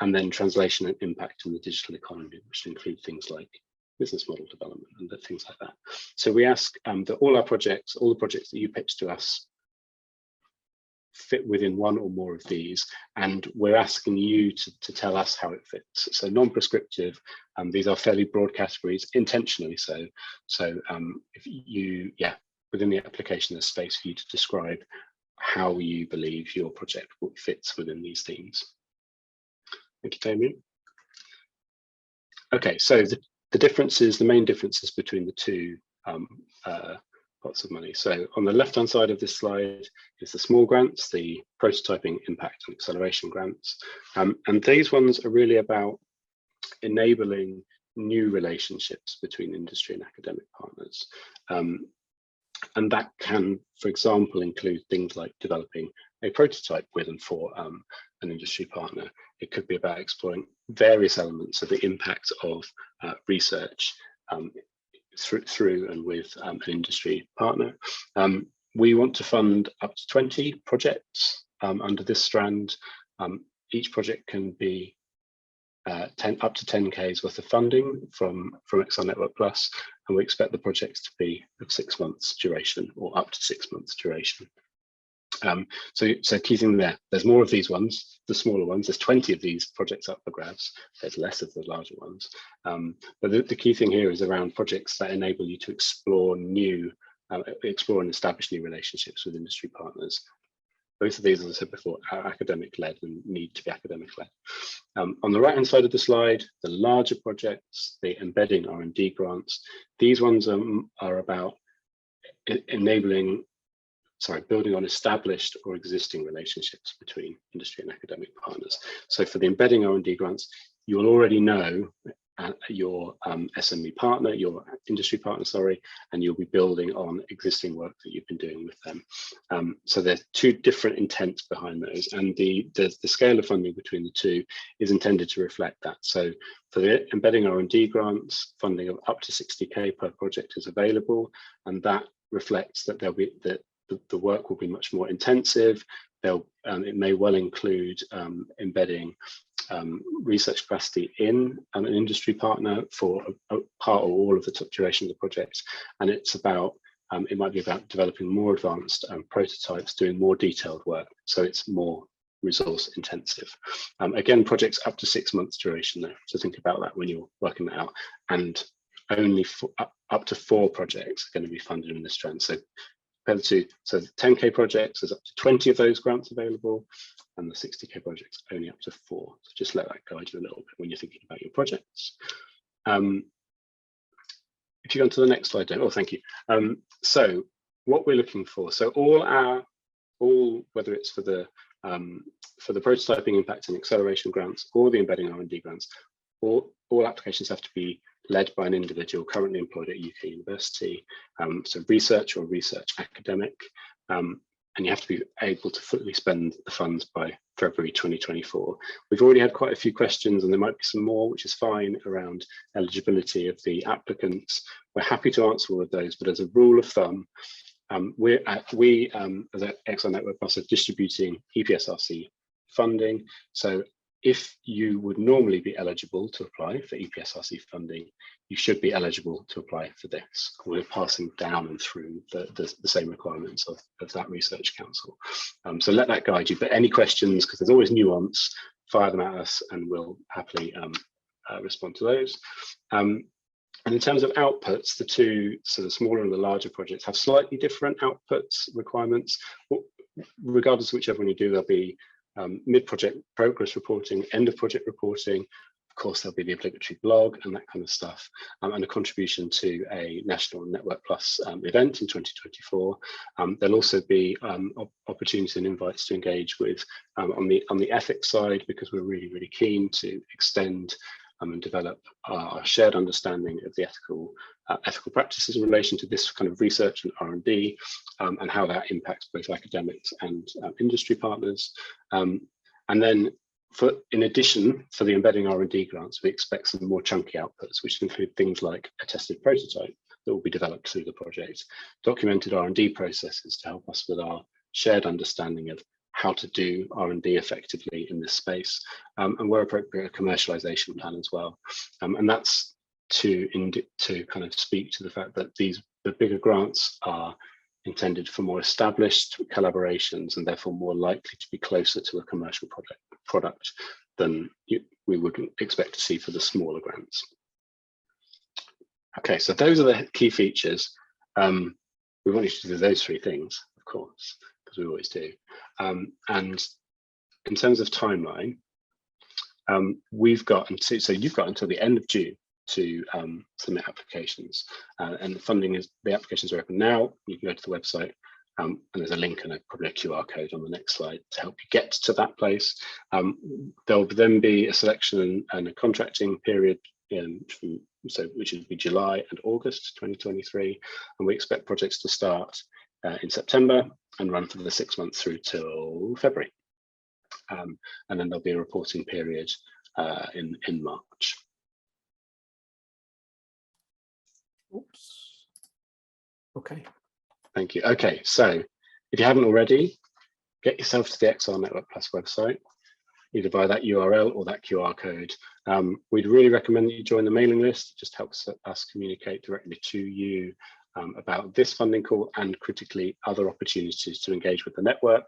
and then translation and impact on the digital economy, which include things like business model development and things like that. So we ask that all the projects that you pitch to us fit within one or more of these, and we're asking you to tell us how it fits. So non-prescriptive, these are fairly broad categories, intentionally so. So if you, within the application, there's space for you to describe how you believe your project fits within these themes. Thank you, Damien. Okay, so the main differences between the two pots of money. So on the left-hand side of this slide is the small grants, the prototyping, impact and acceleration grants. And these ones are really about enabling new relationships between industry and academic partners. And that can, for example, include things like developing a prototype with and for an industry partner. It could be about exploring various elements of the impact of research through and with an industry partner. We want to fund up to 20 projects under this strand. Each project can be up to 10K's worth of funding from XR Network Plus, and we expect the projects to be of 6 months duration or up to 6 months duration. So key thing there's more of these ones, the smaller ones. There's 20 of these projects up for grabs. There's less of the larger ones. But the key thing here is around projects that enable you to explore and establish new relationships with industry partners. Both of these, as I said before, are academic-led and need to be academic-led. On the right-hand side of the slide, the larger projects, the embedding R&D grants, these ones are about building on established or existing relationships between industry and academic partners. So for the embedding R&D grants, you will already know your SME partner, your industry partner, and you'll be building on existing work that you've been doing with them. So there's two different intents behind those, and the scale of funding between the two is intended to reflect that. So for the embedding R&D grants, funding of up to 60K per project is available, and that reflects that there'll be the work will be much more intensive. It may well include embedding research capacity in an industry partner for a part or all of the duration of the project, and it's about it might be about developing more advanced prototypes, doing more detailed work, so it's more resource intensive. Again, projects up to 6 months duration though, so think about that when you're working that out, and only up to 4 projects are going to be funded in this trend. So the 10K projects, there's up to 20 of those grants available, and the 60K projects only up to 4. So just let that guide you a little bit when you're thinking about your projects. If you go on to the next slide, oh, thank you. So what we're looking for, so whether it's for the prototyping, impact and acceleration grants or the embedding R&D grants, all applications have to be led by an individual currently employed at UK university, so research or research academic, and you have to be able to fully spend the funds by February 2024. We've already had quite a few questions, and there might be some more, which is fine, around eligibility of the applicants. We're happy to answer all of those, but as a rule of thumb, we as XR Network Plus are distributing EPSRC funding. So if you would normally be eligible to apply for EPSRC funding, you should be eligible to apply for this. We're passing down and through the same requirements of that research council. So let that guide you, but any questions, because there's always nuance, fire them at us and we'll happily respond to those. And in terms of outputs, the two, so the smaller and the larger projects have slightly different outputs requirements. Regardless of whichever one you do, there'll be mid-project progress reporting, end of project reporting. Of course, there'll be the obligatory blog and that kind of stuff, and a contribution to a National Network Plus event in 2024. There'll also be opportunities and invites to engage with on the ethics side, because we're really, really keen to extend and develop our shared understanding of the ethical practices in relation to this kind of research and R&D, and how that impacts both academics and industry partners. And then in addition, for the embedding R&D grants, we expect some more chunky outputs, which include things like a tested prototype that will be developed through the project, documented R&D processes to help us with our shared understanding of how to do R&D effectively in this space, and where appropriate, a commercialization plan as well. And that's to kind of speak to the fact that the bigger grants are intended for more established collaborations and therefore more likely to be closer to a commercial product than we would expect to see for the smaller grants. Okay, so those are the key features. We want you to do those 3 things, of course, because we always do. And in terms of timeline, you've got until the end of June to submit applications, and the applications are open now. You can go to the website, and there's a link and probably a QR code on the next slide to help you get to that place. There'll then be a selection and a contracting period, which would be July and August 2023, and we expect projects to start in September and run for the 6 months through till February, and then there'll be a reporting period in March. Oops. Okay. Thank you. Okay, so if you haven't already, get yourself to the XR Network Plus website, either via that URL or that QR code. We'd really recommend that you join the mailing list. It just helps us communicate directly to you about this funding call and critically other opportunities to engage with the network.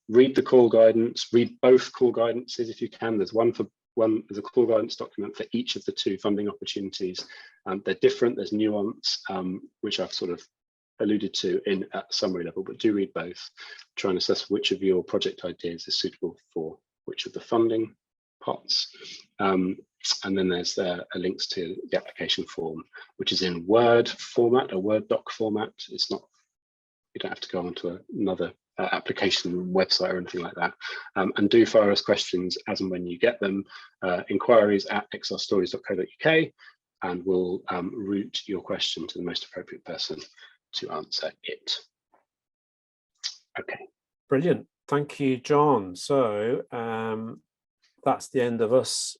Read the call guidance, read both call guidances if you can. There's there's a call guidance document for each of the 2 funding opportunities. They're different, there's nuance, which I've sort of alluded to at summary level, but do read both. Try and assess which of your project ideas is suitable for which of the funding pots. And then there's links to the application form, which is in Word format, a Word doc format. It's not, you don't have to go onto another application website or anything like that. And do fire us questions as and when you get them. Inquiries@xrstories.co.uk, and we'll route your question to the most appropriate person to answer it. Okay. Brilliant. Thank you, John. So that's the end of us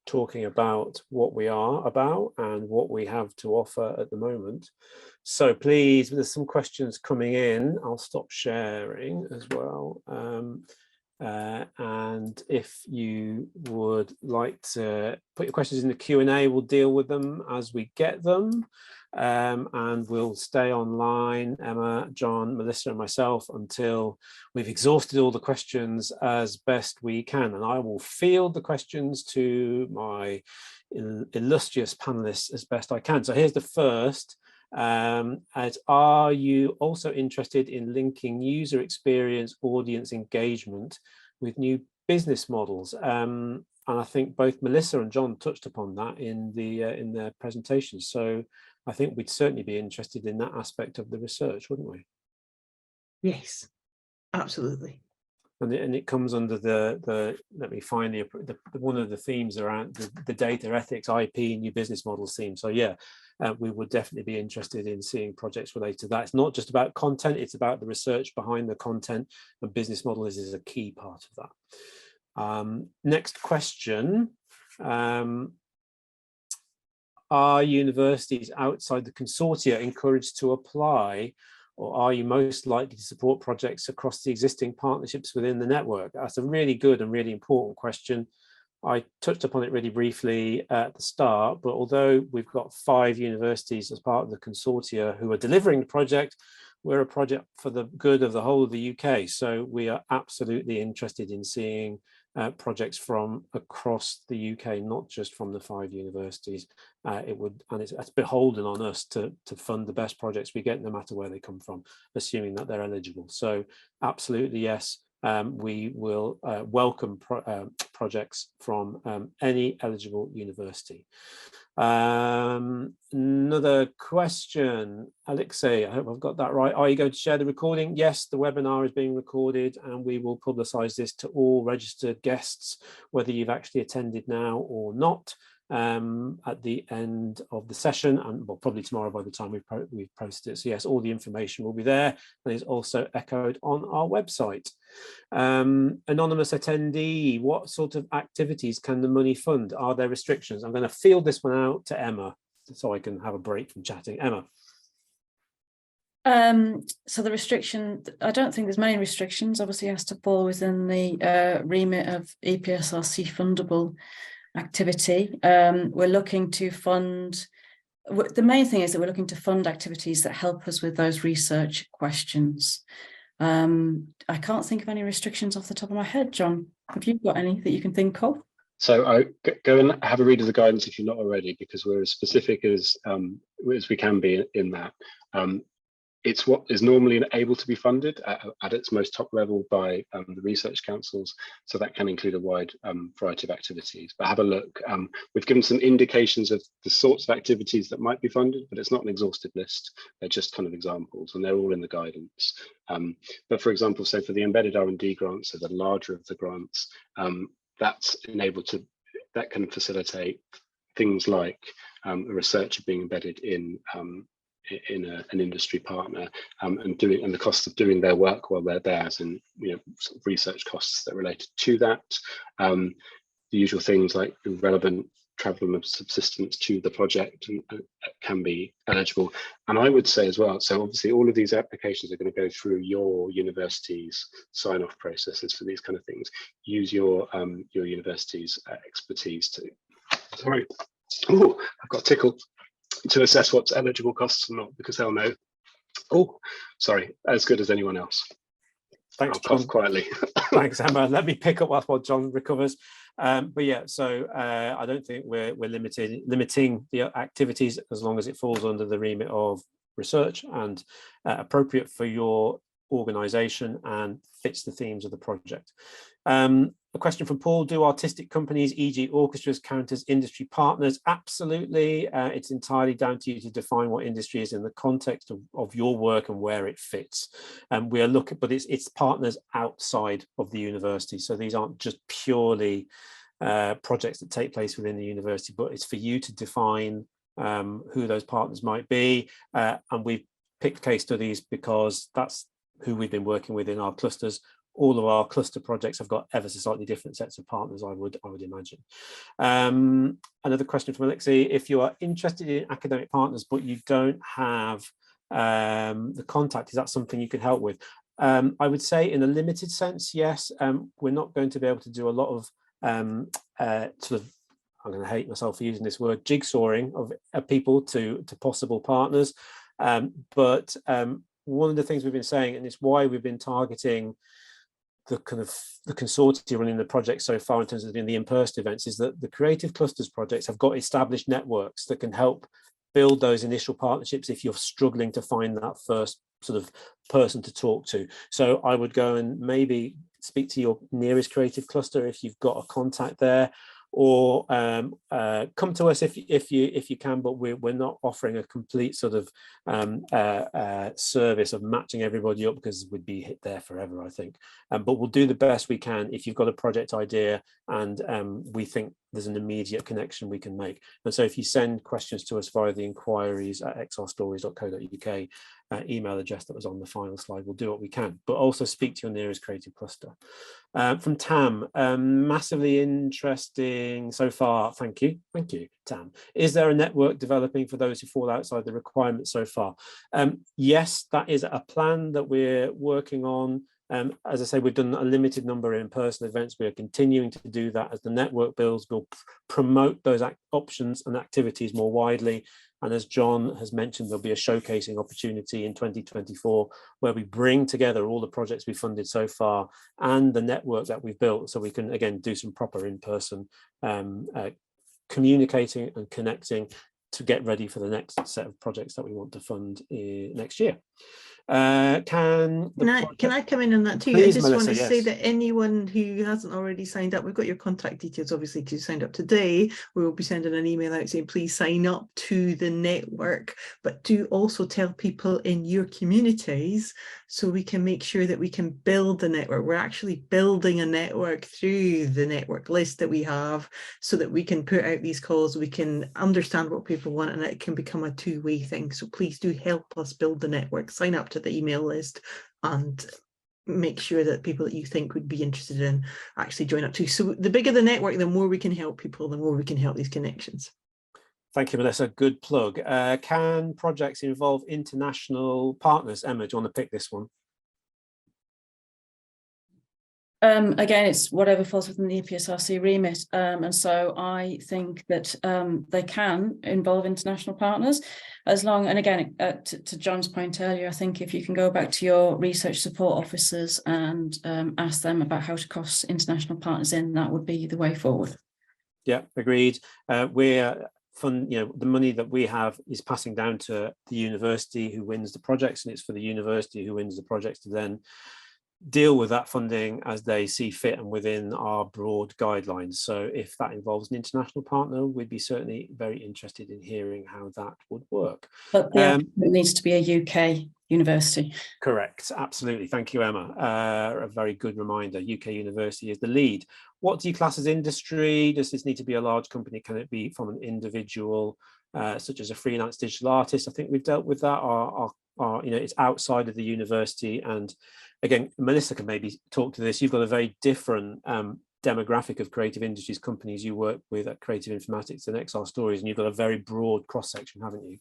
talking about what we are about and what we have to offer at the moment. So please, there's some questions coming in. I'll stop sharing as well. And if you would like to put your questions in the Q&A, we'll deal with them as we get them. And we'll stay online, Emma, John, Melissa and myself, until we've exhausted all the questions as best we can. And I will field the questions to my illustrious panelists as best I can. So here's the first. Are you also interested in linking user experience, audience engagement with new business models? And I think both Melissa and John touched upon that in their presentations. So I think we'd certainly be interested in that aspect of the research, wouldn't we? Yes, absolutely. And it comes under the let me find the one of the themes around the data ethics, IP, new business models theme. So yeah, we would definitely be interested in seeing projects related to that. It's not just about content, it's about the research behind the content, and business models is a key part of that. Next question. Are universities outside the consortia encouraged to apply, or are you most likely to support projects across the existing partnerships within the network? That's a really good and really important question. I touched upon it really briefly at the start, but although we've got 5 universities as part of the consortia who are delivering the project, we're a project for the good of the whole of the UK. So we are absolutely interested in seeing projects from across the UK, not just from the 5 universities. It's beholden on us to fund the best projects we get, no matter where they come from, assuming that they're eligible. So absolutely, yes, we will welcome projects from any eligible university. Another question, Alexei, I hope I've got that right. Are you going to share the recording? Yes, the webinar is being recorded, and we will publicize this to all registered guests, whether you've actually attended now or not, at the end of the session, and well, probably tomorrow by the time we've posted it. So yes, all the information will be there, and is also echoed on our website. Anonymous attendee, what sort of activities can the money fund? Are there restrictions? I'm going to field this one out to Emma so I can have a break from chatting. Emma. So the restriction, I don't think there's many restrictions. Obviously, it has to fall within the remit of EPSRC fundable activity. We're looking to fund, the main thing is that we're looking to fund activities that help us with those research questions. I can't think of any restrictions off the top of my head. John, have you got any that you can think of? So I go and have a read of the guidance if you're not already, because we're as specific as we can be in that. It's what is normally able to be funded at its most top level by the research councils. So that can include a wide variety of activities. But have a look. We've given some indications of the sorts of activities that might be funded, but it's not an exhaustive list. They're just kind of examples, and they're all in the guidance. But for example, so for the embedded R&D grants, so the larger of the grants, that's enabled to, that can facilitate things like a researcher being embedded in an industry partner, and the cost of doing their work while they're there, as in sort of research costs that are related to that. The usual things like relevant travel and subsistence to the project and can be eligible. And I would say as well, so obviously all of these applications are going to go through your university's sign-off processes for these kind of things. Use your university's expertise to, sorry, oh, I've got tickled, to assess what's eligible costs or not, because they'll know, oh, sorry, as good as anyone else. Thanks, I'll cough John. quietly. Thanks, Emma. Let me pick up while John recovers. But yeah, so I don't think we're limiting the activities as long as it falls under the remit of research and appropriate for your organisation and fits the themes of the project. A question from Paul: do artistic companies, e.g. orchestras, count as industry partners? Absolutely. It's entirely down to you to define what industry is in the context of your work and where it fits. And we are looking, but it's partners outside of the university. So these aren't just purely projects that take place within the university, but it's for you to define who those partners might be. And we've picked case studies because that's who we've been working with in our clusters. All of our cluster projects have got ever so slightly different sets of partners, I would imagine. Another question from Alexei: if you are interested in academic partners but you don't have the contact, is that something you can help with? I would say in a limited sense, yes. We're not going to be able to do a lot of sort of, I'm going to hate myself for using this word, jigsawing of people to possible partners. But one of the things we've been saying, and it's why we've been targeting the kind of the consortia running the project so far in terms of doing the in-person events, is that the Creative Clusters projects have got established networks that can help build those initial partnerships if you're struggling to find that first sort of person to talk to. So I would go and maybe speak to your nearest creative cluster if you've got a contact there, or come to us if you can, but we're not offering a complete sort of service of matching everybody up, because we'd be hit there forever, I think. But we'll do the best we can if you've got a project idea and we think there's an immediate connection we can make. And so if you send questions to us via the inquiries at xrstories.co.uk email address that was on the final slide, we'll do what we can, but also speak to your nearest creative cluster. From Tam: massively interesting so far. Thank you, Tam. Is there a network developing for those who fall outside the requirements so far? Yes, that is a plan that we're working on. As I say, we've done a limited number of in-person events. We are continuing to do that as the network builds. We'll promote those options and activities more widely. And as John has mentioned, there'll be a showcasing opportunity in 2024 where we bring together all the projects we've funded so far and the network that we've built, so we can again do some proper in-person communicating and connecting to get ready for the next set of projects that we want to fund next year. Can I come in on that too? Please, I just Melissa, want to yes. say that anyone who hasn't already signed up, we've got your contact details obviously because you signed up today. We will be sending an email out saying please sign up to the network, but do also tell people in your communities so we can make sure that we can build the network. We're actually building a network through the network list that we have so that we can put out these calls, we can understand what people want, and it can become a two-way thing. So please do help us build the network. Sign up to the email list and make sure that people that you think would be interested in actually join up too. So the bigger the network, the more we can help people, the more we can help these connections. Thank you, Melissa. Good plug. Can projects involve international partners? Emma, do you want to pick this one? Again, it's whatever falls within the EPSRC remit, and so I think that they can involve international partners as long, and again, to John's point earlier, I think if you can go back to your research support officers and ask them about how to cross international partners in, that would be the way forward. Yeah, agreed. We're the money that we have is passing down to the university who wins the projects, and it's for the university who wins the projects to then deal with that funding as they see fit and within our broad guidelines. So if that involves an international partner, we'd be certainly very interested in hearing how that would work. But yeah, it needs to be a UK university. Correct, absolutely. Thank you, Emma. A very good reminder. UK university is the lead. What do you class as industry? Does this need to be a large company? Can it be from an individual, such as a freelance digital artist? I think we've dealt with that. It's outside of the university, and again, Melissa can maybe talk to this. You've got a very different demographic of creative industries companies you work with at Creative Informatics and XR Stories, and you've got a very broad cross-section, haven't you?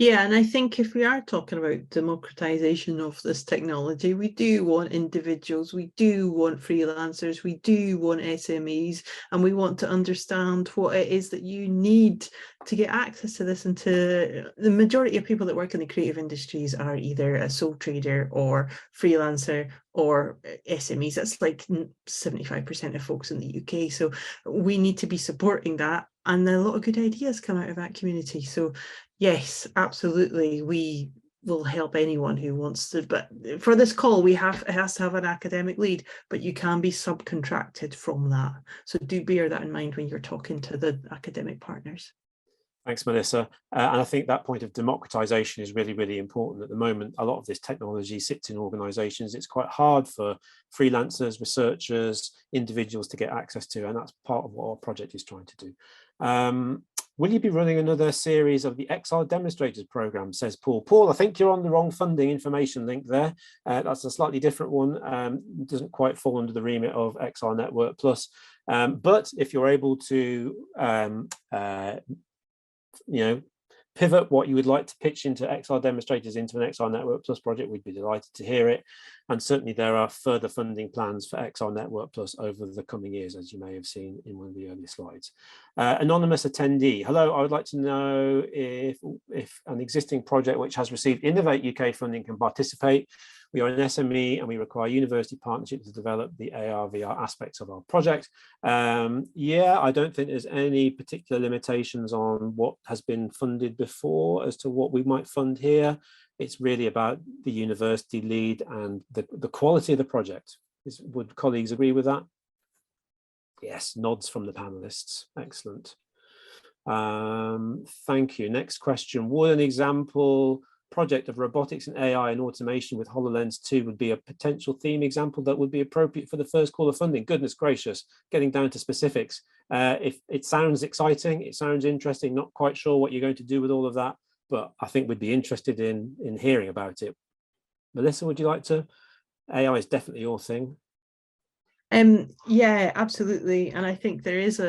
Yeah, and I think if we are talking about democratization of this technology, we do want individuals, we do want freelancers, we do want SMEs, and we want to understand what it is that you need to get access to this. And to the majority of people that work in the creative industries are either a sole trader or freelancer or SMEs. That's like 75% of folks in the UK. So we need to be supporting that. And a lot of good ideas come out of that community. So yes, absolutely, we will help anyone who wants to. But for this call, it has to have an academic lead, but you can be subcontracted from that. So do bear that in mind when you're talking to the academic partners. Thanks, Melissa. And I think that point of democratization is really, really important. At the moment, a lot of this technology sits in organizations. It's quite hard for freelancers, researchers, individuals to get access to, and that's part of what our project is trying to do. Will you be running another series of the XR Demonstrators program, says Paul. Paul, I think you're on the wrong funding information link there. That's a slightly different one. Doesn't quite fall under the remit of XR Network Plus. But if you're able to pivot what you would like to pitch into XR Demonstrators into an XR Network Plus project, we'd be delighted to hear it. And certainly there are further funding plans for XR Network Plus over the coming years, as you may have seen in one of the earlier slides. Anonymous attendee, hello, I would like to know if an existing project which has received Innovate UK funding can participate. We are an SME and we require university partnership to develop the AR/VR aspects of our project. Yeah, I don't think there's any particular limitations on what has been funded before as to what we might fund here. It's really about the university lead and the quality of the project. Would colleagues agree with that? Yes, nods from the panelists. Excellent. Thank you. Next question. Would an example project of robotics and AI and automation with HoloLens 2 would be a potential theme example that would be appropriate for the first call of funding? Goodness gracious, getting down to specifics. If it sounds exciting, it sounds interesting, not quite sure what you're going to do with all of that, but I think we'd be interested in hearing about it. Melissa, would you like to? AI is definitely your thing. Yeah, absolutely. And I think there is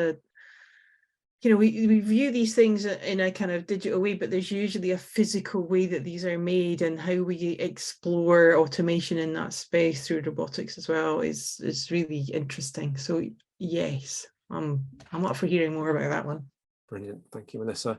we view these things in a kind of digital way, but there's usually a physical way that these are made, and how we explore automation in that space through robotics as well is really interesting. So yes, I'm up for hearing more about that one. Brilliant, thank you, Melissa.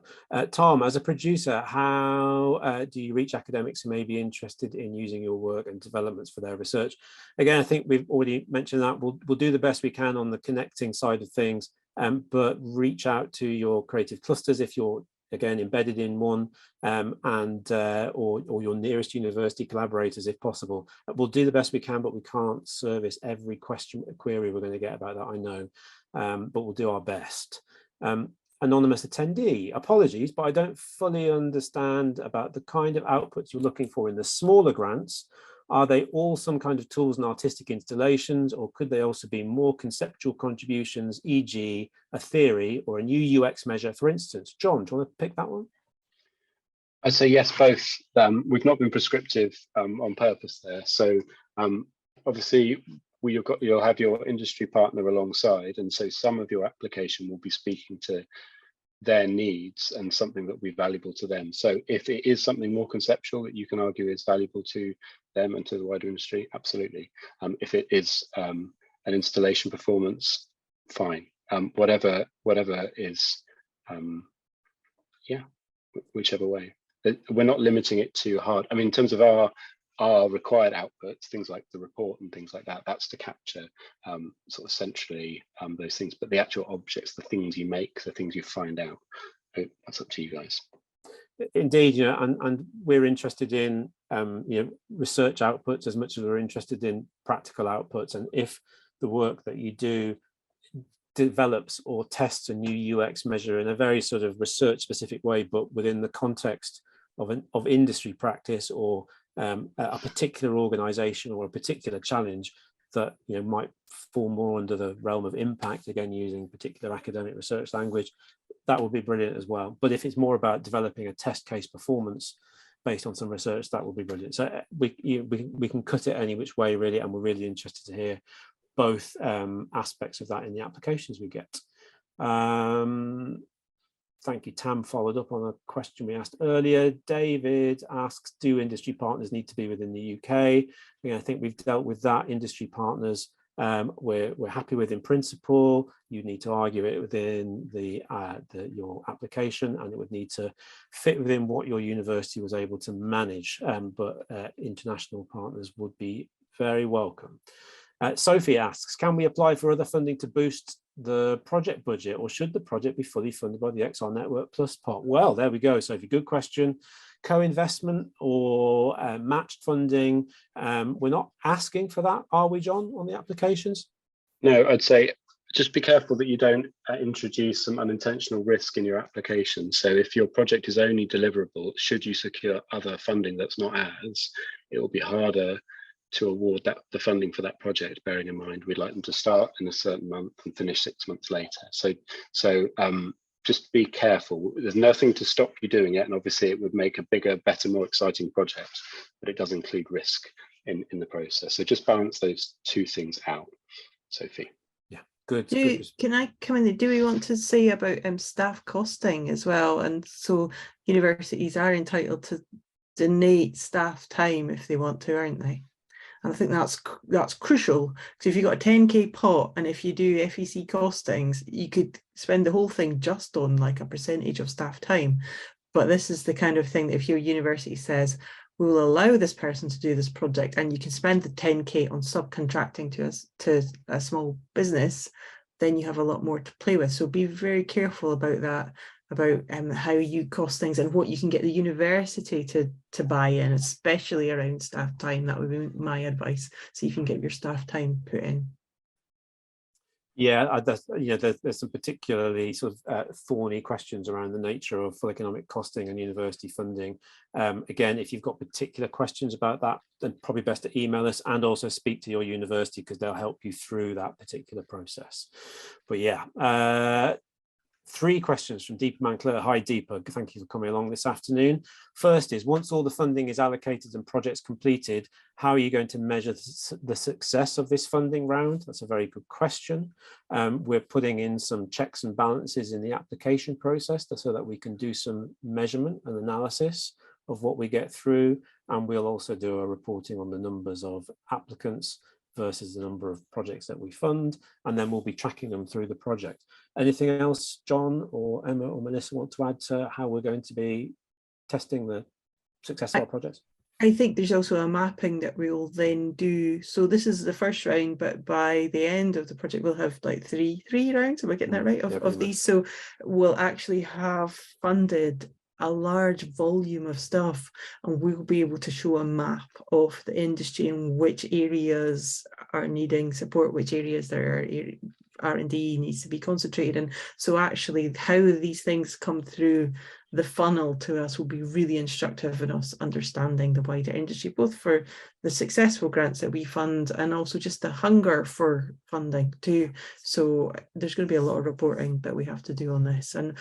Tom, as a producer, how do you reach academics who may be interested in using your work and developments for their research? Again, I think we've already mentioned that. We'll do the best we can on the connecting side of things. But reach out to your creative clusters if you're, again, embedded in one, or your nearest university collaborators if possible. We'll do the best we can, but we can't service every query we're going to get about that, I know, but we'll do our best. Anonymous attendee, apologies, but I don't fully understand about the kind of outputs you're looking for in the smaller grants. Are they all some kind of tools and artistic installations, or could they also be more conceptual contributions, e.g. a theory or a new UX measure, for instance? John, do you want to pick that one? I'd say yes, both. We've not been prescriptive on purpose there. So obviously you'll have your industry partner alongside, and so some of your application will be speaking to their needs and something that will be valuable to them. So if it is something more conceptual that you can argue is valuable to them and to the wider industry, absolutely. If it is an installation performance, fine. Whatever is, yeah, whichever way. We're not limiting it to hard. I mean, in terms of our required outputs, things like the report and things like that, that's to capture sort of centrally those things. But the actual objects, the things you make, the things you find out, that's up to you guys. Indeed, and we're interested in research outputs as much as we're interested in practical outputs. And if the work that you do develops or tests a new UX measure in a very sort of research specific way, but within the context of industry practice or a particular organization or a particular challenge that might fall more under the realm of impact, again using particular academic research language, that would be brilliant as well. But if it's more about developing a test case performance based on some research, that will be brilliant. So we can cut it any which way really, and we're really interested to hear both aspects of that in the applications we get. Thank you. Tam followed up on a question we asked earlier. David asks, do industry partners need to be within the UK? I think we've dealt with that. Industry partners we're happy with in principle. You need to argue it within your application, and it would need to fit within what your university was able to manage, but international partners would be very welcome. Sophie asks, can we apply for other funding to boost the project budget, or should the project be fully funded by the XR Network Plus pot? Well, there we go, Sophie, good question. Co-investment or matched funding, we're not asking for that, are we, John, on the applications? No, I'd say just be careful that you don't introduce some unintentional risk in your application. So if your project is only deliverable, should you secure other funding that's not ours, it will be harder to award the funding for that project, bearing in mind we'd like them to start in a certain month and finish 6 months later. So just be careful. There's nothing to stop you doing it, and obviously it would make a bigger, better, more exciting project, but it does include risk in the process. So just balance those two things out, Sophie. Yeah, good. Can I come in? Do we want to say about staff costing as well? And so universities are entitled to donate staff time if they want to, aren't they? And I think that's crucial, because if you've got a 10k pot and if you do FEC costings, you could spend the whole thing just on like a percentage of staff time. But this is the kind of thing that if your university says, we will allow this person to do this project and you can spend the 10k on subcontracting to a small business, then you have a lot more to play with. So be very careful about that, about how you cost things and what you can get the university to buy in, especially around staff time. That would be my advice. So you can get your staff time put in. Yeah, there's some particularly sort of thorny questions around the nature of full economic costing and university funding. Again, if you've got particular questions about that, then probably best to email us and also speak to your university, because they'll help you through that particular process. But yeah, 3 questions from Deepa Mancler. Hi Deepa, thank you for coming along this afternoon. First is, once all the funding is allocated and projects completed, how are you going to measure the success of this funding round? That's a very good question. We're putting in some checks and balances in the application process so that we can do some measurement and analysis of what we get through, and we'll also do a reporting on the numbers of applicants versus the number of projects that we fund, and then we'll be tracking them through the project. Anything else John or Emma or Melissa want to add to how we're going to be testing the success of our projects? I think there's also a mapping that we'll then do. So this is the first round, but by the end of the project, we'll have like three rounds. Am I getting that right? Of these. So we'll actually have funded a large volume of stuff, and we'll be able to show a map of the industry and which areas are needing support, which areas there are R&D needs to be concentrated in. So actually how these things come through the funnel to us will be really instructive in us understanding the wider industry, both for the successful grants that we fund and also just the hunger for funding too. So there's going to be a lot of reporting that we have to do on this, and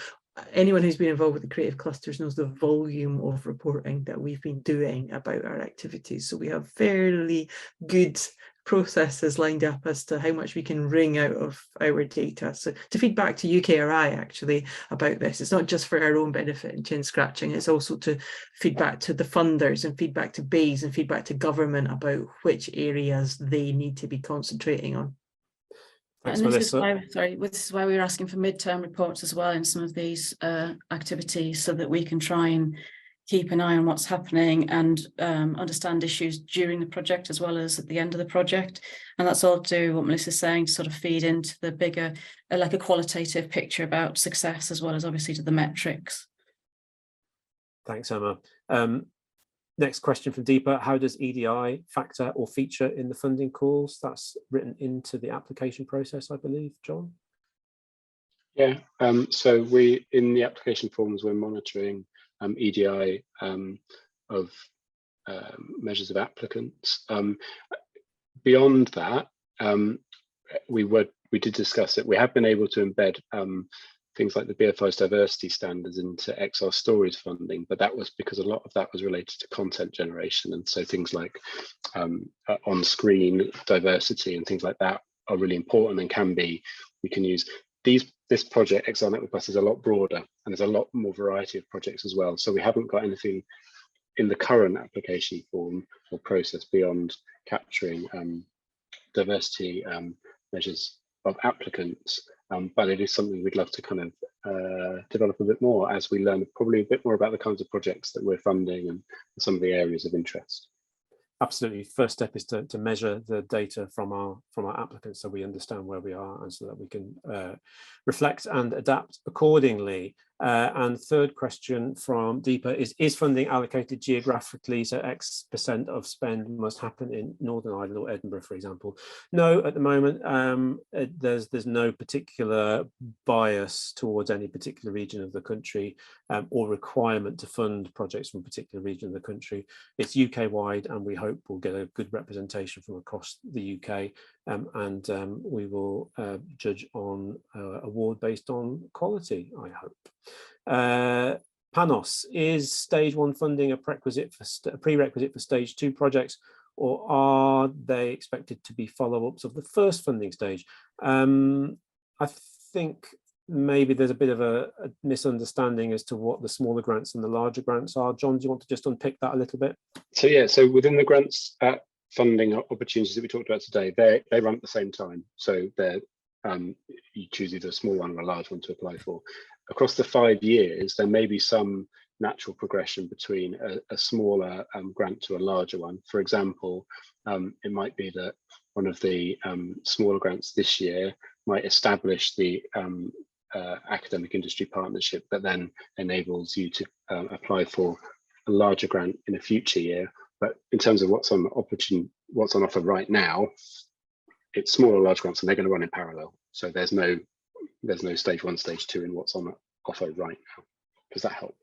anyone who's been involved with the creative clusters knows the volume of reporting that we've been doing about our activities. So we have fairly good processes lined up as to how much we can wring out of our data. So to feed back to UKRI actually about this, it's not just for our own benefit and chin scratching, it's also to feed back to the funders and feed back to BEIS and feed back to government about which areas they need to be concentrating on. Thanks, and Melissa. This is why we were asking for midterm reports as well in some of these activities, so that we can try and keep an eye on what's happening and understand issues during the project as well as at the end of the project. And that's all to do what Melissa's saying, to sort of feed into the bigger, like a qualitative picture about success, as well as obviously to the metrics. Thanks, Emma. Next question from Deepa. How does EDI factor or feature in the funding calls? That's written into the application process, I believe, John? Yeah, so we, in the application forms, we're monitoring EDI of measures of applicants. Beyond that, we did discuss it. We have been able to embed things like the BFI's diversity standards into XR Stories funding, but that was because a lot of that was related to content generation, and so things like on-screen diversity and things like that are really important and can be, we can use this project XR Network Plus is a lot broader, and there's a lot more variety of projects as well. So we haven't got anything in the current application form or process beyond capturing diversity measures of applicants, but it is something we'd love to kind of develop a bit more as we learn probably a bit more about the kinds of projects that we're funding and some of the areas of interest. Absolutely. First step is to measure the data from our applicants, so we understand where we are and so that we can reflect and adapt accordingly. And third question from Deepa is funding allocated geographically, so X% of spend must happen in Northern Ireland or Edinburgh, for example? No, at the moment, there's no particular bias towards any particular region of the country or requirement to fund projects from a particular region of the country. It's UK-wide, and we hope we'll get a good representation from across the UK, and we will judge on award based on quality, I hope. Panos, is stage 1 funding a prerequisite for stage 2 projects, or are they expected to be follow-ups of the first funding stage? I think maybe there's a bit of a misunderstanding as to what the smaller grants and the larger grants are. John, do you want to just unpick that a little bit? So yeah, so within the grants funding opportunities that we talked about today, they run at the same time. So they're you choose either a small one or a large one to apply for. Across the 5 years, there may be some natural progression between a smaller grant to a larger one. For example, it might be that one of the smaller grants this year might establish the academic industry partnership that then enables you to apply for a larger grant in a future year. But in terms of what's on offer right now, it's small or large grants, and they're going to run in parallel. So there's no stage 1, stage 2 in what's on offer right now. Does that help?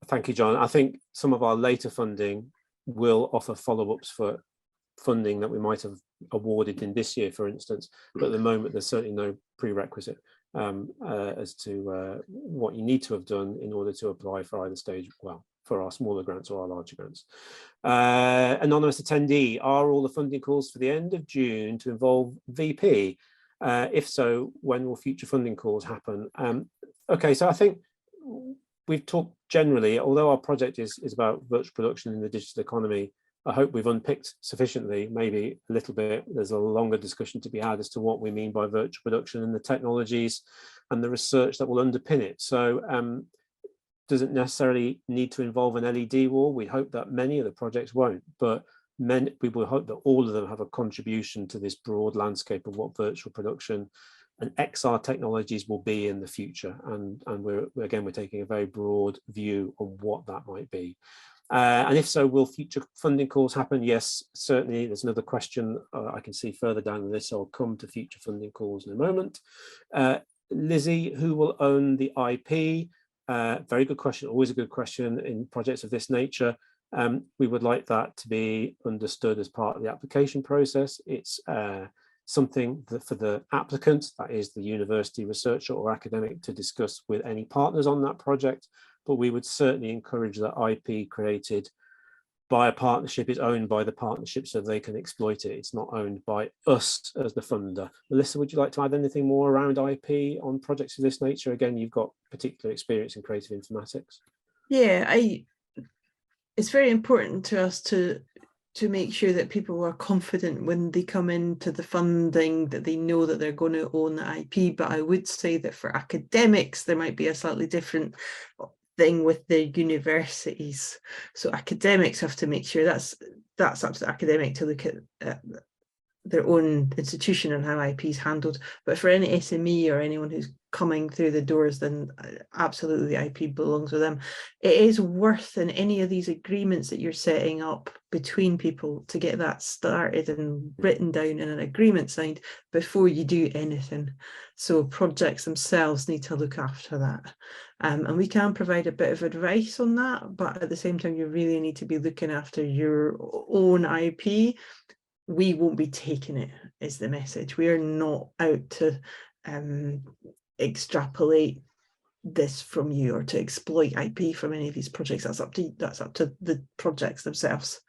Thank you, John. I think some of our later funding will offer follow-ups for funding that we might have awarded in this year, for instance. But at the moment, there's certainly no prerequisite as to what you need to have done in order to apply for either stage, well, for our smaller grants or our larger grants. Anonymous attendee, are all the funding calls for the end of June to involve VP? If so, when will future funding calls happen? Okay, so I think we've talked generally, although our project is about virtual production in the digital economy, I hope we've unpicked sufficiently, maybe a little bit. There's a longer discussion to be had as to what we mean by virtual production and the technologies and the research that will underpin it. So doesn't necessarily need to involve an LED wall. We hope that many of the projects won't, but we will hope that all of them have a contribution to this broad landscape of what virtual production and XR technologies will be in the future. And we're taking a very broad view on what that might be. And if so, will future funding calls happen? Yes, certainly. There's another question I can see further down the list, so I'll come to future funding calls in a moment. Lizzie, who will own the IP? Very good question, always a good question in projects of this nature. We would like that to be understood as part of the application process. It's something that for the applicant, that is the university researcher or academic, to discuss with any partners on that project. But we would certainly encourage that IP created by a partnership is owned by the partnership so they can exploit it. It's not owned by us as the funder. Melissa, would you like to add anything more around IP on projects of this nature? Again, you've got particular experience in creative informatics. Yeah, it's very important to us to make sure that people are confident when they come into the funding that they know that they're going to own the IP. But I would say that for academics, there might be a slightly different thing with the universities. So academics have to make sure that's up to the academic to look at their own institution and how IP is handled. But for any SME or anyone who's coming through the doors, then absolutely the IP belongs with them. It is worth in any of these agreements that you're setting up between people to get that started and written down in an agreement signed before you do anything. So projects themselves need to look after that. And we can provide a bit of advice on that, but at the same time, you really need to be looking after your own IP. We won't be taking it, is the message. We are not out to extrapolate this from you or to exploit IP from any of these projects. That's up to the projects themselves.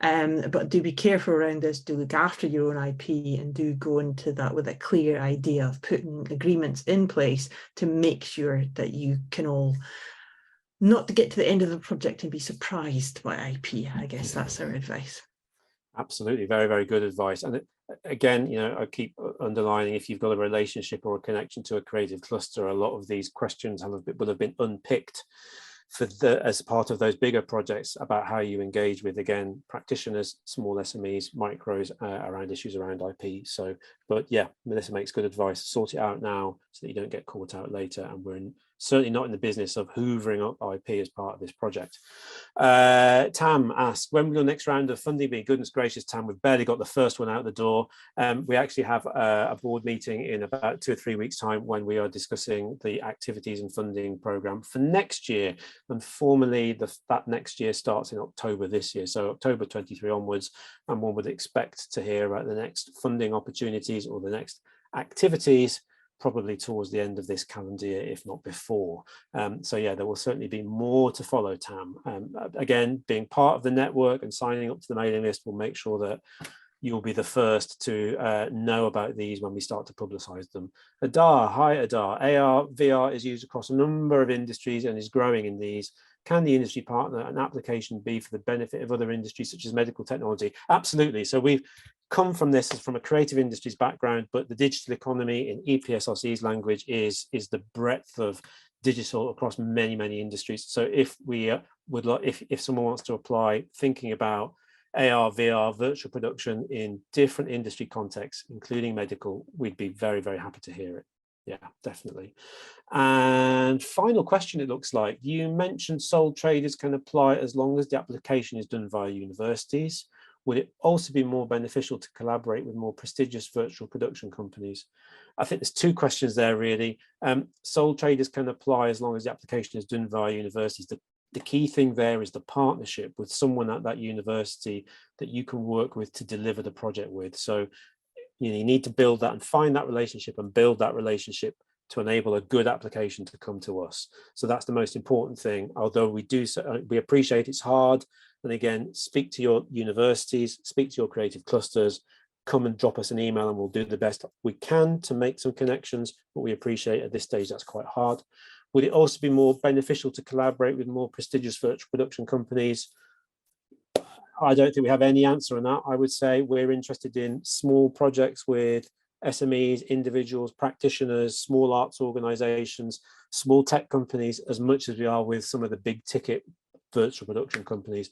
But do be careful around this, do look after your own IP, and do go into that with a clear idea of putting agreements in place to make sure that you can all not to get to the end of the project and be surprised by IP. I guess that's our advice. Absolutely, very, very good advice. And again, you know, I keep underlining, if you've got a relationship or a connection to a creative cluster, a lot of these questions will have been unpicked as part of those bigger projects about how you engage with, again, practitioners, small SMEs, micros, around issues around IP. So, but yeah, Melissa makes good advice. Sort it out now so that you don't get caught out later. And we're certainly not in the business of hoovering up IP as part of this project. Tam asks, when will your next round of funding be? Goodness gracious, Tam, we've barely got the first one out the door. We actually have a board meeting in about 2 or 3 weeks' time when we are discussing the activities and funding programme for next year. And formally, that next year starts in October this year, so October 23 onwards, and one would expect to hear about the next funding opportunities or the next activities probably towards the end of this calendar year, if not before. So yeah, there will certainly be more to follow, Tam. Again, being part of the network and signing up to the mailing list will make sure that you'll be the first to know about these when we start to publicize them. Adar, hi Adar. AR, VR is used across a number of industries and is growing in these. Can the industry partner an application be for the benefit of other industries such as medical technology? Absolutely. So we've come from this from a creative industries background, but the digital economy in EPSRC's language is the breadth of digital across many, many industries. So if we would like, if someone wants to apply thinking about AR, VR, virtual production in different industry contexts, including medical, we'd be very, very happy to hear it. Yeah, definitely. And final question, it looks like. You mentioned sole traders can apply as long as the application is done via universities. Would it also be more beneficial to collaborate with more prestigious virtual production companies? I think there's two questions there, really. Sole traders can apply as long as the application is done via universities. The key thing there is the partnership with someone at that university that you can work with to deliver the project with. So you need to build that and find that relationship and build that relationship to enable a good application to come to us. So that's the most important thing. Although we appreciate it's hard. And again, speak to your universities, speak to your creative clusters, come and drop us an email and we'll do the best we can to make some connections, but we appreciate at this stage that's quite hard. Would it also be more beneficial to collaborate with more prestigious virtual production companies? I don't think we have any answer on that. I would say we're interested in small projects with SMEs, individuals, practitioners, small arts organizations, small tech companies, as much as we are with some of the big ticket virtual production companies.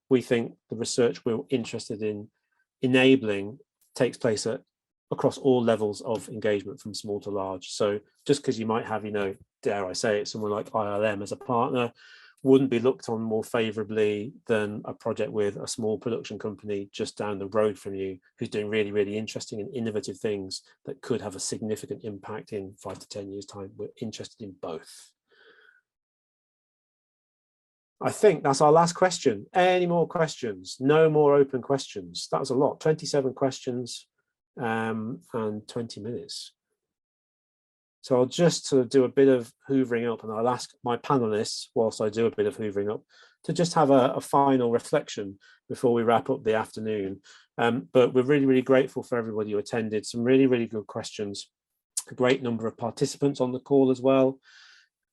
We think the research we're interested in enabling takes place across all levels of engagement from small to large. So just because you might have, dare I say it, someone like ILM as a partner wouldn't be looked on more favorably than a project with a small production company just down the road from you who's doing really, really interesting and innovative things that could have a significant impact in 5 to 10 years' time. We're interested in both. I think that's our last question. Any more questions? No more open questions. That was a lot, 27 questions and 20 minutes. So I'll just sort of do a bit of hoovering up and I'll ask my panelists, whilst I do a bit of hoovering up, to just have a final reflection before we wrap up the afternoon. But we're really, really grateful for everybody who attended. Some really, really good questions. A great number of participants on the call as well.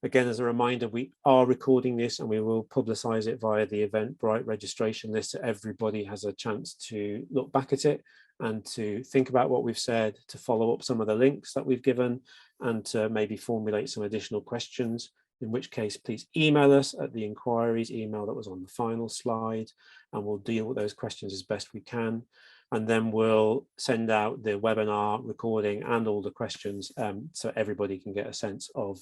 Again, as a reminder, we are recording this and we will publicise it via the Eventbrite registration list so everybody has a chance to look back at it and to think about what we've said, to follow up some of the links that we've given and to maybe formulate some additional questions, in which case please email us at the inquiries email that was on the final slide and we'll deal with those questions as best we can. And then we'll send out the webinar recording and all the questions so everybody can get a sense of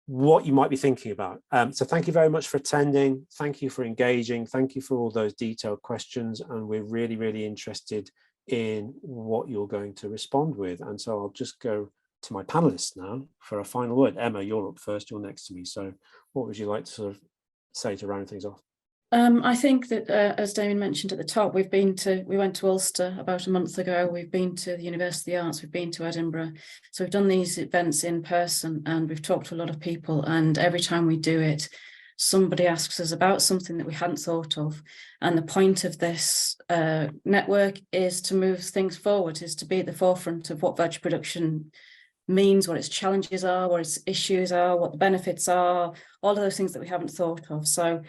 what you might be thinking about. So thank you very much for attending. Thank you for engaging. Thank you for all those detailed questions. And we're really, really interested in what you're going to respond with. And so I'll just go to my panelists now for a final word. Emma, you're up first. You're next to me. So what would you like to sort of say to round things off? I think that, as Damien mentioned at the top, we went to Ulster about a month ago. We've been to the University of the Arts. We've been to Edinburgh. So we've done these events in person, and we've talked to a lot of people. And every time we do it, somebody asks us about something that we hadn't thought of. And the point of this network is to move things forward, is to be at the forefront of what virtual production means, what its challenges are, what its issues are, what the benefits are, all of those things that we haven't thought of. So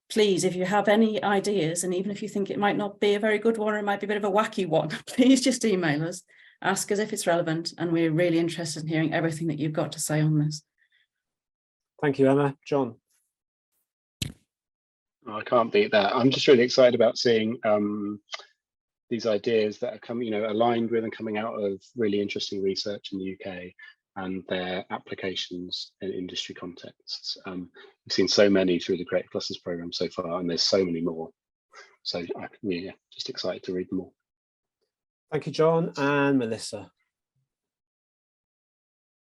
please, if you have any ideas, and even if you think it might not be a very good one or it might be a bit of a wacky one, please just email us, ask us if it's relevant, and we're really interested in hearing everything that you've got to say on this. Thank you, Emma. John? Oh, I can't beat that. I'm just really excited about seeing these ideas that are coming, aligned with and coming out of really interesting research in the UK and their applications in industry contexts. We've seen so many through the Creative Clusters program so far, and there's so many more. So I'm really just excited to read them all. Thank you, John. And Melissa?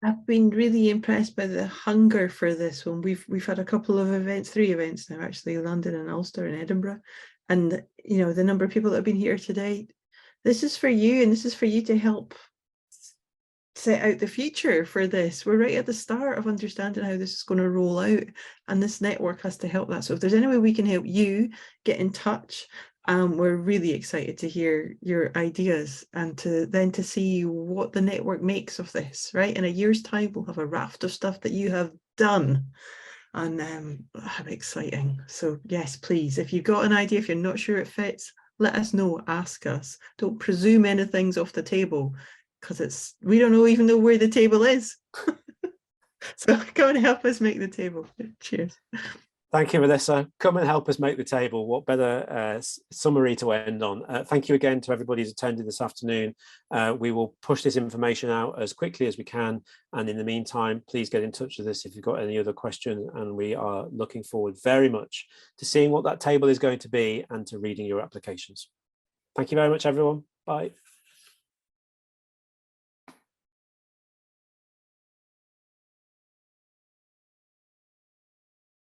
I've been really impressed by the hunger for this one. We've had a couple of events, 3 events now, actually, London and Ulster and Edinburgh. And, the number of people that have been here today, this is for you, and this is for you to help set out the future for this. We're right at the start of understanding how this is going to roll out, and this network has to help that. So if there's any way we can help you, get in touch. We're really excited to hear your ideas and to see what the network makes of this, right? In a year's time, we'll have a raft of stuff that you have done, and how exciting. So yes, please, if you've got an idea, if you're not sure it fits, let us know, ask us. Don't presume anything's off the table, because we don't even know where the table is. So come and help us make the table. Cheers. Thank you, Melissa. Come and help us make the table. What better summary to end on. Thank you again to everybody who's attended this afternoon. We will push this information out as quickly as we can. And in the meantime, please get in touch with us if you've got any other questions. And we are looking forward very much to seeing what that table is going to be and to reading your applications. Thank you very much, everyone. Bye.